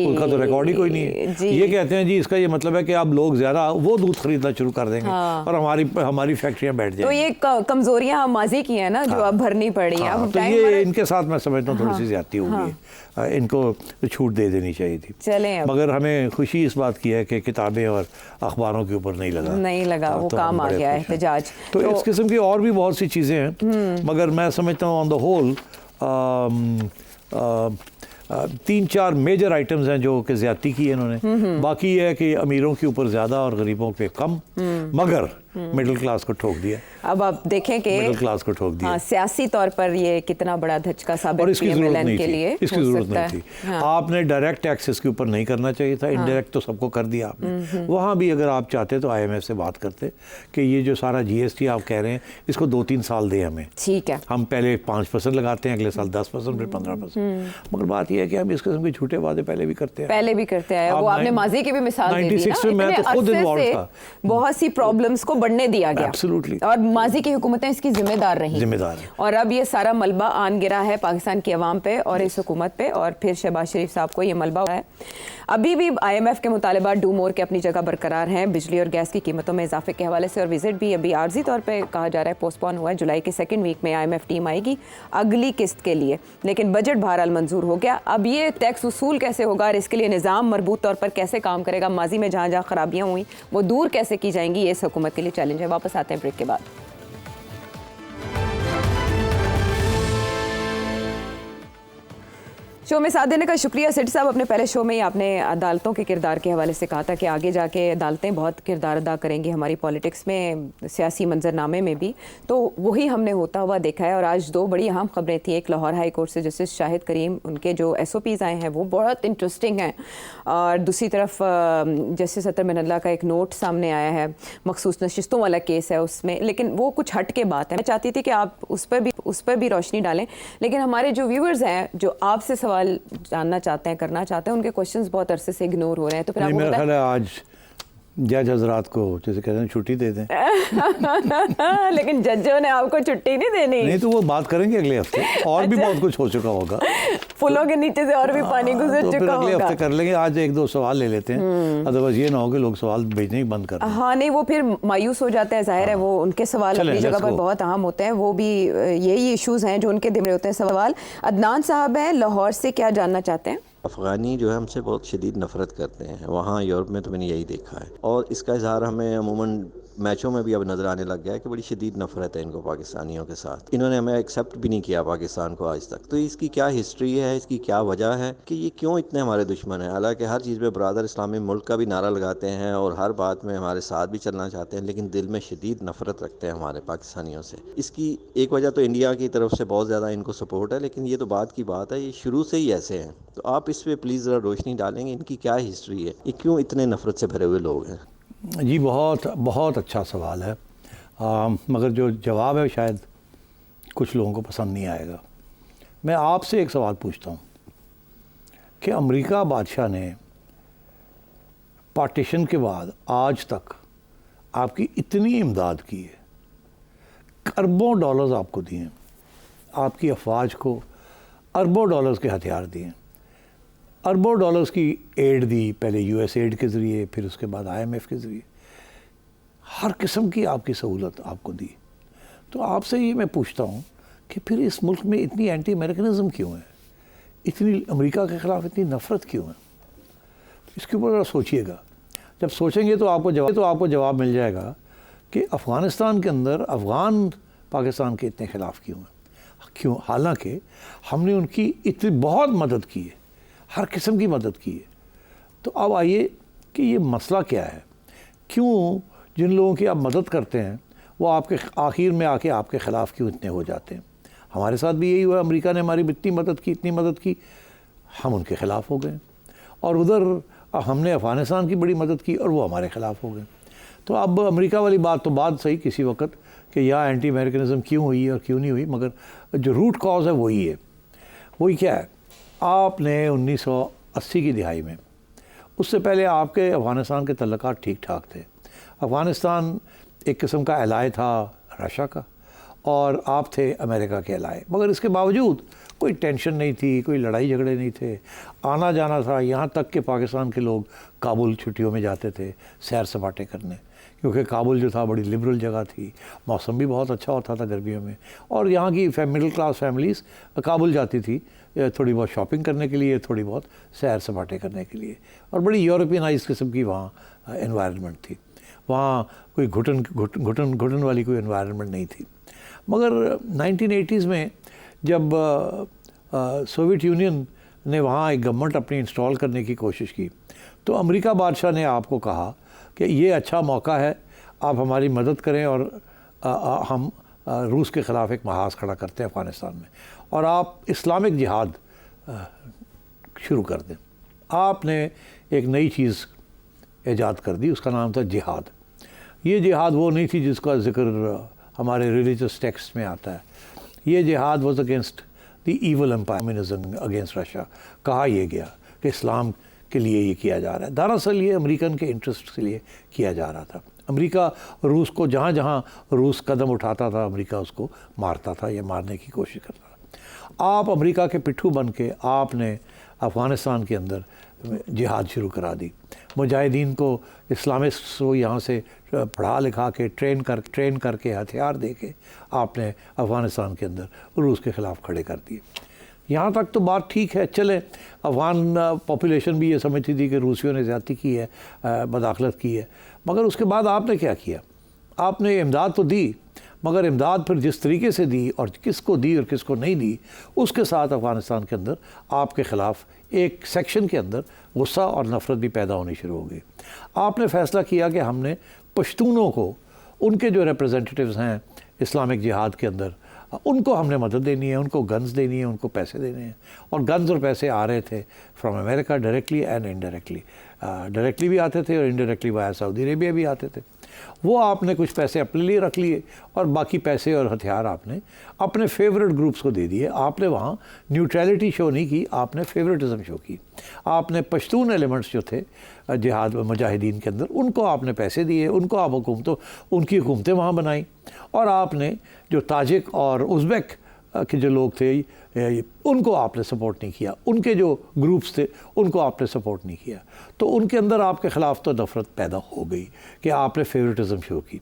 उनका तो रिकॉर्ड ही कोई नहीं है। ये कहते हैं जी इसका ये मतलब है कि अब लोग ज़्यादा वो दूध खरीदना शुरू कर देंगे और हमारी फैक्ट्रियाँ बैठ जाएंगी।
तो ये कमजोरियाँ माजी की हैं ना, जो अब भरनी पड़ी है।
तो ये इनके साथ मैं समझता हूँ थोड़ी सी ज्यादती होगी, इनको छूट दे देनी चाहिए थी।
चलें,
मगर हमें खुशी इस बात की है कि किताबें और अखबारों के ऊपर नहीं लगा,
वो काम आ गया है एहतजाज।
तो इस किस्म की और भी बहुत सी चीज़ें हैं, मगर मैं समझता हूँ on the whole 3-4 major items हैं जो कि ज्यादती की है इन्होंने। बाकी ये है कि अमीरों के ऊपर ज़्यादा और गरीबों पे कम, मगर मिडिल क्लास को ठोक दिया।
अब आप देखें कि
मिडिल क्लास को ठोक दिया।
सियासी तौर पर ये कितना बड़ा धचका साबित
और इसकी ज़रूरत नहीं थी, इसकी ज़रूरत नहीं थी। आपने डायरेक्ट टैक्सेस के ऊपर नहीं करना चाहिए था, इनडायरेक्ट तो सबको कर दिया आपने। वहाँ भी अगर आप चाहते तो IMF से बात करते कि ये जो सारा GST आप कह रहे हैं इसको 2-3 साल दें हमें,
ठीक है,
हम पहले 5% लगाते हैं, अगले साल 10%, फिर 15%। मगर बात यह है कि हम इस किस्म के झूठे वादे पहले भी करते हैं।
वो आपने माजी की भी मिसाल दे दी ना,
96 में मैं तो खुद इन्वॉल्व था।
बहुत सी प्रॉब्लम्स को बढ़ने दिया गया,
एब्सोल्युटली,
और माजी की हुकूमतें इसकी जिम्मेदार रही, और अब ये सारा मलबा आन गिरा है पाकिस्तान की अवाम पे और इस हुकूमत पे, और फिर शहबाज शरीफ साहब को ये मलबा है। अभी भी IMF के मुतालिबात डू मोर के अपनी जगह बरकरार हैं, बिजली और गैस की कीमतों में इजाफे के हवाले से, और विजिट भी अभी आर्जी तौर पे कहा जा रहा है पोस्टपोन हुआ है। जुलाई के 2nd वीक में IMF टीम आएगी अगली किस्त के लिए, लेकिन बजट बहरहाल मंजूर हो गया। अब ये टैक्स वसूल कैसे होगा और इसके लिए निज़ाम मरबूत तौर पर कैसे काम करेगा, माजी में जहाँ जहाँ खराबियाँ हुई वो दूर कैसे की जाएंगी, ये इस हुकूमत के लिए चैलेंज है। वापस आते हैं ब्रेक के बाद। शो में साथ देने का शुक्रिया। सेठ साहब, अपने पहले शो में ही आपने अदालतों के किरदार के हवाले से कहा था कि आगे जाके अदालतें बहुत किरदार अदा करेंगी हमारी पॉलिटिक्स में, सियासी मंजरनामे में भी, तो वही हमने होता हुआ देखा है। और आज 2 बड़ी अहम खबरें थी। एक, लाहौर हाई कोर्ट से जस्टिस शाहिद करीम, उनके जो SOPs आए हैं वो बहुत इंटरेस्टिंग हैं, और दूसरी तरफ जस्टिस अतर मिनल्ला का एक नोट सामने आया है, मखसूस नशिस्तों वाला केस है उसमें, लेकिन वो कुछ हट के बात है। मैं चाहती थी कि आप उस पर भी रोशनी डालें, लेकिन हमारे जो व्यूअर्स हैं जो आपसे सवाल जानना चाहते हैं, करना चाहते हैं, उनके क्वेश्चंस बहुत अरसे से इग्नोर हो रहे हैं। तो फिर आपको
मेरा ख्याल है आज जज हजरात को जैसे कहते हैं छुट्टी दे दें।
लेकिन जजों ने आपको छुट्टी नहीं देनी।
नहीं तो वो बात करेंगे अगले हफ्ते, और भी बहुत कुछ हो चुका होगा,
फूलों के नीचे से और भी पानी गुजर
तो
चुका
फिर
होगा।
अगले हफ्ते कर लेंगे। आज 1-2 सवाल ले लेते हैं, अदरवाइज ये ना हो कि लोग सवाल भेजने ही बंद कर दें।
हाँ नहीं, वो फिर मायूस हो जाते हैं, जाहिर है वो उनके सवाल अपनी जगह पर बहुत अहम होते हैं, वो भी यही इश्यूज हैं जो उनके दिल में होते हैं। सवाल अदनान साहब हैं लाहौर से, क्या जानना चाहते हैं?
अफ़गानी जो है हमसे बहुत शदीद नफ़रत करते हैं, वहाँ यूरोप में तो मैंने यही देखा है, और इसका इजहार हमें अमूमन मैचों में भी अब नज़र आने लग गया है कि बड़ी शदीद नफ़रत है इनको पाकिस्तानियों के साथ। इन्होंने हमें एक्सेप्ट भी नहीं किया पाकिस्तान को आज तक। तो इसकी क्या हिस्ट्री है, इसकी क्या वजह है कि ये क्यों इतने हमारे दुश्मन हैं? हालांकि हर चीज़ में बरादर इस्लामी मुल्क का भी नारा लगाते हैं और हर बात में हमारे साथ भी चलना चाहते हैं, लेकिन दिल में शदीद नफ़रत रखते हैं हमारे पाकिस्तानियों से। इसकी एक वजह तो इंडिया की तरफ से बहुत ज़्यादा इनको सपोर्ट है, लेकिन ये तो बात की बात है, ये शुरू से ही ऐसे हैं। तो आप इस पर प्लीज़ ज़रा रोशनी डालेंगे, इनकी क्या हिस्ट्री है, ये क्यों इतने नफ़रत से भरे हुए लोग हैं?
जी बहुत बहुत अच्छा सवाल है, मगर जो जवाब है शायद कुछ लोगों को पसंद नहीं आएगा। मैं आपसे एक सवाल पूछता हूँ, कि अमेरिका बादशाह ने पार्टीशन के बाद आज तक आपकी इतनी इमदाद की है, अरबों डॉलर्स आपको दिए हैं, आपकी अफवाज को अरबों डॉलर्स के हथियार दिए हैं, अरबों डॉलर्स की एड दी, पहले यूएस एड के ज़रिए, फिर उसके बाद आईएमएफ के ज़रिए, हर किस्म की आपकी सहूलत आपको दी। तो आपसे ये मैं पूछता हूँ कि फिर इस मुल्क में इतनी एंटी अमेरिकनिज़म क्यों है, इतनी अमेरिका के ख़िलाफ़ इतनी नफ़रत क्यों है? इसके ऊपर ज़रा सोचिएगा। जब सोचेंगे तो आपको जवाब मिल जाएगा कि अफ़गानिस्तान के अंदर अफ़गान पाकिस्तान के इतने ख़िलाफ़ क्यों हैं, क्यों, हालांकि हमने उनकी इतनी बहुत मदद की है, हर किस्म की मदद की है। तो अब आइए कि ये मसला क्या है, क्यों जिन लोगों की आप मदद करते हैं वो आपके आखिर में आके आपके ख़िलाफ़ क्यों इतने हो जाते हैं? हमारे साथ भी यही हुआ, अमेरिका ने हमारी इतनी मदद की, हम उनके ख़िलाफ़ हो गए, और उधर हमने अफ़गानिस्तान की बड़ी मदद की और वो हमारे ख़िलाफ़ हो गए। तो अब अमेरिका वाली बात तो बात सही किसी वक्त कि यहाँ एंटी अमेरिकनिज़म क्यों हुई और क्यों नहीं हुई, मगर जो रूट कॉज है वही है। वही क्या है, आपने 1980 की दिहाई में, उससे पहले आपके अफ़गानिस्तान के तल्लुकात ठीक ठाक थे। अफ़गानिस्तान एक किस्म का एलाय था रशिया का, और आप थे अमेरिका के एलाय, मगर इसके बावजूद कोई टेंशन नहीं थी, कोई लड़ाई झगड़े नहीं थे, आना जाना था। यहाँ तक कि पाकिस्तान के लोग काबुल छुट्टियों में जाते थे सैर सपाटे करने, क्योंकि काबुल जो था बड़ी लिबरल जगह थी, मौसम भी बहुत अच्छा होता था गर्मियों में, और यहाँ की मिडिल क्लास फैमिलीज़ काबुल जाती थी थोड़ी बहुत शॉपिंग करने के लिए, थोड़ी बहुत सैर सपाटे करने के लिए, और बड़ी यूरोपियनाइज किस्म की वहाँ एनवायरनमेंट थी। वहाँ कोई घुटन वाली कोई एनवायरनमेंट नहीं थी। मगर 1980s में जब सोवियत यूनियन ने वहाँ एक गवर्नमेंट अपनी इंस्टॉल करने की कोशिश की, तो अमेरिका बादशाह ने आपको कहा कि ये अच्छा मौका है, आप हमारी मदद करें और हम रूस के ख़िलाफ़ एक महाज खड़ा करते हैं अफ़गानिस्तान में, और आप इस्लामिक जिहाद शुरू कर दें। आपने एक नई चीज़ ईजाद कर दी, उसका नाम था जिहाद। ये जिहाद वो नहीं थी जिसका ज़िक्र हमारे रिलीजियस टेक्स्ट में आता है। ये जिहाद was against the evil empirism against Russia. कहा यह गया कि इस्लाम के लिए ये किया जा रहा है। दरअसल ये अमेरिकन के इंटरेस्ट के लिए किया जा रहा था। अमेरिका रूस को, जहाँ जहाँ रूस कदम उठाता था, अमेरिका उसको मारता था या मारने की कोशिश करता था। आप अमेरिका के पिट्ठू बन के आपने अफ़गानिस्तान के अंदर जिहाद शुरू करा दी। मुजाहिदीन को, इस्लामिस्ट को यहाँ से पढ़ा लिखा के ट्रेन करके हथियार दे के आपने अफ़गानिस्तान के अंदर रूस के ख़िलाफ़ खड़े कर दिए। यहाँ तक तो बात ठीक है, चले। अफ़गान पॉपुलेशन भी ये समझती थी कि रूसियों ने ज़्यादती की है, मदाखलत की है, मगर उसके बाद आपने क्या किया? आपने इमदाद तो दी, मगर इमदाद फिर जिस तरीके से दी और किसको दी और किसको नहीं दी, उसके साथ अफ़गानिस्तान के अंदर आपके ख़िलाफ़ एक सेक्शन के अंदर गुस्सा और नफ़रत भी पैदा होनी शुरू हो गई। आपने फ़ैसला किया कि हमने पश्तूनों को, उनके जो रिप्रेजेंटेटिव्स हैं इस्लामिक जिहाद के अंदर, उनको हमने मदद देनी है, उनको गन्स देनी है, उनको पैसे देने हैं। और गन्स और पैसे आ रहे थे from America directly and indirectly. Directly भी आते थे और इनडायरेक्टली वाया सऊदी अरेबिया भी आते थे। वो आपने कुछ पैसे अपने लिए रख लिए और बाकी पैसे और हथियार आपने अपने फेवरेट ग्रुप्स को दे दिए। आपने वहाँ न्यूट्रलिटी शो नहीं की, आपने फेवरेटिज़म शो की। आपने पश्तून एलिमेंट्स जो थे जिहाद मुजाहिदीन के अंदर, उनको आपने पैसे दिए, उनको आप उनकी हुकूमतें वहाँ बनाई, और आपने जो ताजिक और उज़्बेक के जो लोग थे उनको आपने सपोर्ट नहीं किया, उनके जो ग्रुप्स थे उनको आपने सपोर्ट नहीं किया। तो उनके अंदर आपके ख़िलाफ़ तो नफ़रत पैदा हो गई कि आपने फेवरेटिज़म शो की।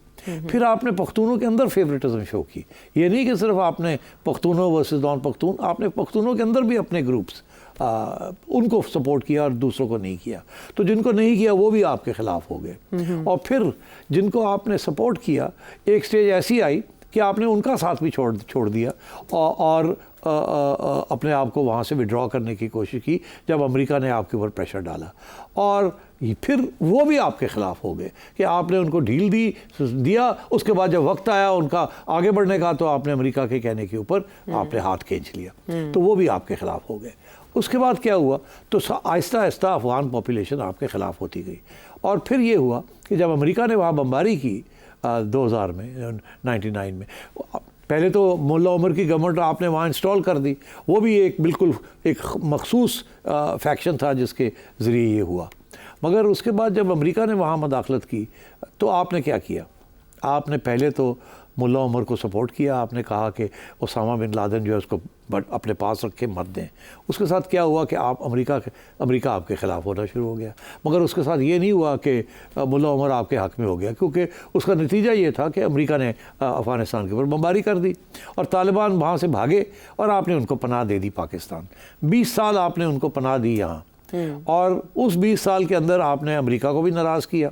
फिर आपने पख्तूनों के अंदर फेवरेटिज़म शो की। ये नहीं कि सिर्फ आपने पख्तूनों वर्सेस नॉन पख्तून, आपने पख्तूनों के अंदर भी अपने ग्रुप्स उनको सपोर्ट किया और दूसरों को नहीं किया। तो जिनको नहीं किया वो भी आपके ख़िलाफ़ हो गए। और फिर जिनको आपने सपोर्ट किया, एक स्टेज ऐसी आई कि आपने उनका साथ भी छोड़ दिया और अपने आप को वहाँ से विड्रॉ करने की कोशिश की जब अमेरिका ने आपके ऊपर प्रेशर डाला। और फिर वो भी आपके ख़िलाफ़ हो गए कि आपने उनको ढील दिया। उसके बाद जब वक्त आया उनका आगे बढ़ने का, तो आपने अमेरिका के कहने के ऊपर आपने हाथ खींच लिया, तो वो भी आपके ख़िलाफ़ हो गए। उसके बाद क्या हुआ, तो आहिस्ता आहिस्ता अफ़गान पॉपुलेशन आपके ख़िलाफ़ होती गई। और फिर ये हुआ कि जब अमेरिका ने वहाँ बमबारी की 2000 में, 99 में, पहले तो मुल्ला उमर की गवर्नमेंट आपने वहाँ इंस्टॉल कर दी, वो भी एक बिल्कुल एक मखसूस फैक्शन था जिसके ज़रिए ये हुआ। मगर उसके बाद जब अमेरिका ने वहाँ मदाखलत की तो आपने क्या किया? आपने पहले तो मुल्ला उमर को सपोर्ट किया, आपने कहा कि ओसामा बिन लादेन जो है उसको अपने पास रखे, मत दें। उसके साथ क्या हुआ कि आप अमेरिका आपके ख़िलाफ़ होना शुरू हो गया। मगर उसके साथ ये नहीं हुआ कि मुल्ला उमर आपके हक़ में हो गया, क्योंकि उसका नतीजा ये था कि अमेरिका ने अफ़गानिस्तान के ऊपर बमबारी कर दी और तालिबान वहाँ से भागे और आपने उनको पनाह दे दी पाकिस्तान। 20 साल आपने उनको पनाह दी यहाँ, और उस 20 साल के अंदर आपने अमेरिका को भी नाराज़ किया,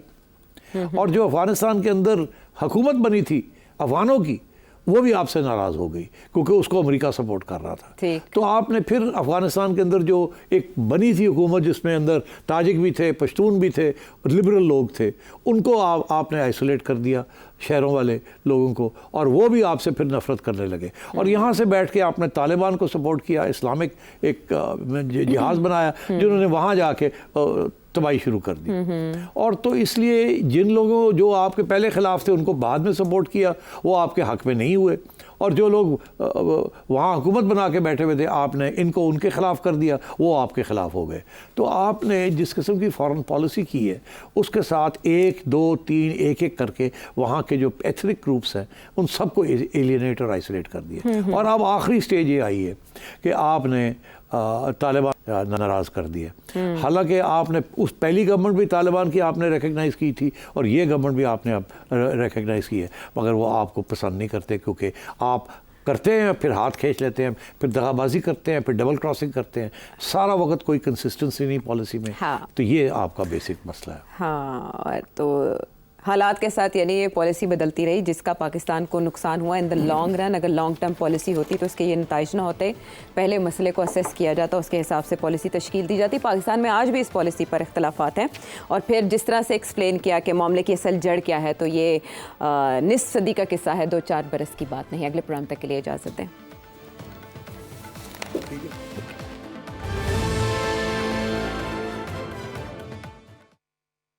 और जो अफ़गानिस्तान के अंदर हुकूमत बनी थी अफ़गानों की, वो भी आपसे नाराज़ हो गई क्योंकि उसको अमेरिका सपोर्ट कर रहा था। तो आपने फिर अफ़गानिस्तान के अंदर जो एक बनी थी हुकूमत, जिसमें अंदर ताजिक भी थे, पश्तून भी थे, लिबरल लोग थे, उनको आपने आइसोलेट कर दिया, शहरों वाले लोगों को, और वो भी आपसे फिर नफ़रत करने लगे। और यहाँ से बैठ के आपने तालिबान को सपोर्ट किया, इस्लामिक एक जिहाज़ बनाया जिन्होंने वहाँ जाके तबाही शुरू कर दी। और तो इसलिए जिन लोगों जो आपके पहले ख़िलाफ़ थे उनको बाद में सपोर्ट किया, वो आपके हक़ में नहीं हुए, और जो लोग वहाँ हुकूमत बना के बैठे हुए थे आपने इनको उनके ख़िलाफ़ कर दिया, वो आपके ख़िलाफ़ हो गए। तो आपने जिस किस्म की फ़ॉरेन पॉलिसी की है उसके साथ 1, 2, 3 एक करके वहाँ के जो एथनिक ग्रुप्स हैं उन सबको एलियनेट और आइसोलेट कर दिया। और अब आखिरी स्टेज ये आई है कि आपने तालिबान नाराज़ कर दिए। हालांकि आपने उस पहली गवर्नमेंट भी तालिबान की आपने रिकग्नाइज़ की थी और ये गवर्नमेंट भी आपने अब रिकग्नाइज़ की है, मगर वो आपको पसंद नहीं करते, क्योंकि आप करते हैं फिर हाथ खींच लेते हैं, फिर दगाबाजी करते हैं, फिर डबल क्रॉसिंग करते हैं, सारा वक्त कोई कंसिस्टेंसी नहीं पॉलिसी में।
हाँ।
तो ये आपका बेसिक मसला है।
हाँ, और तो हालात के साथ यानी ये पॉलिसी बदलती रही जिसका पाकिस्तान को नुकसान हुआ इन द लॉन्ग रन। अगर लॉन्ग टर्म पॉलिसी होती तो उसके ये नताइज ना होते, पहले मसले को असेस किया जाता, उसके हिसाब से पॉलिसी तश्कील दी जाती। पाकिस्तान में आज भी इस पॉलिसी पर इख्तलाफात हैं, और फिर जिस तरह से एक्सप्लेन किया कि मामले की असल जड़ क्या है, तो ये निस्फ सदी का किस्सा है, 2-4 बरस की बात नहीं। अगले प्रोग्राम तक के लिए इजाज़त दें।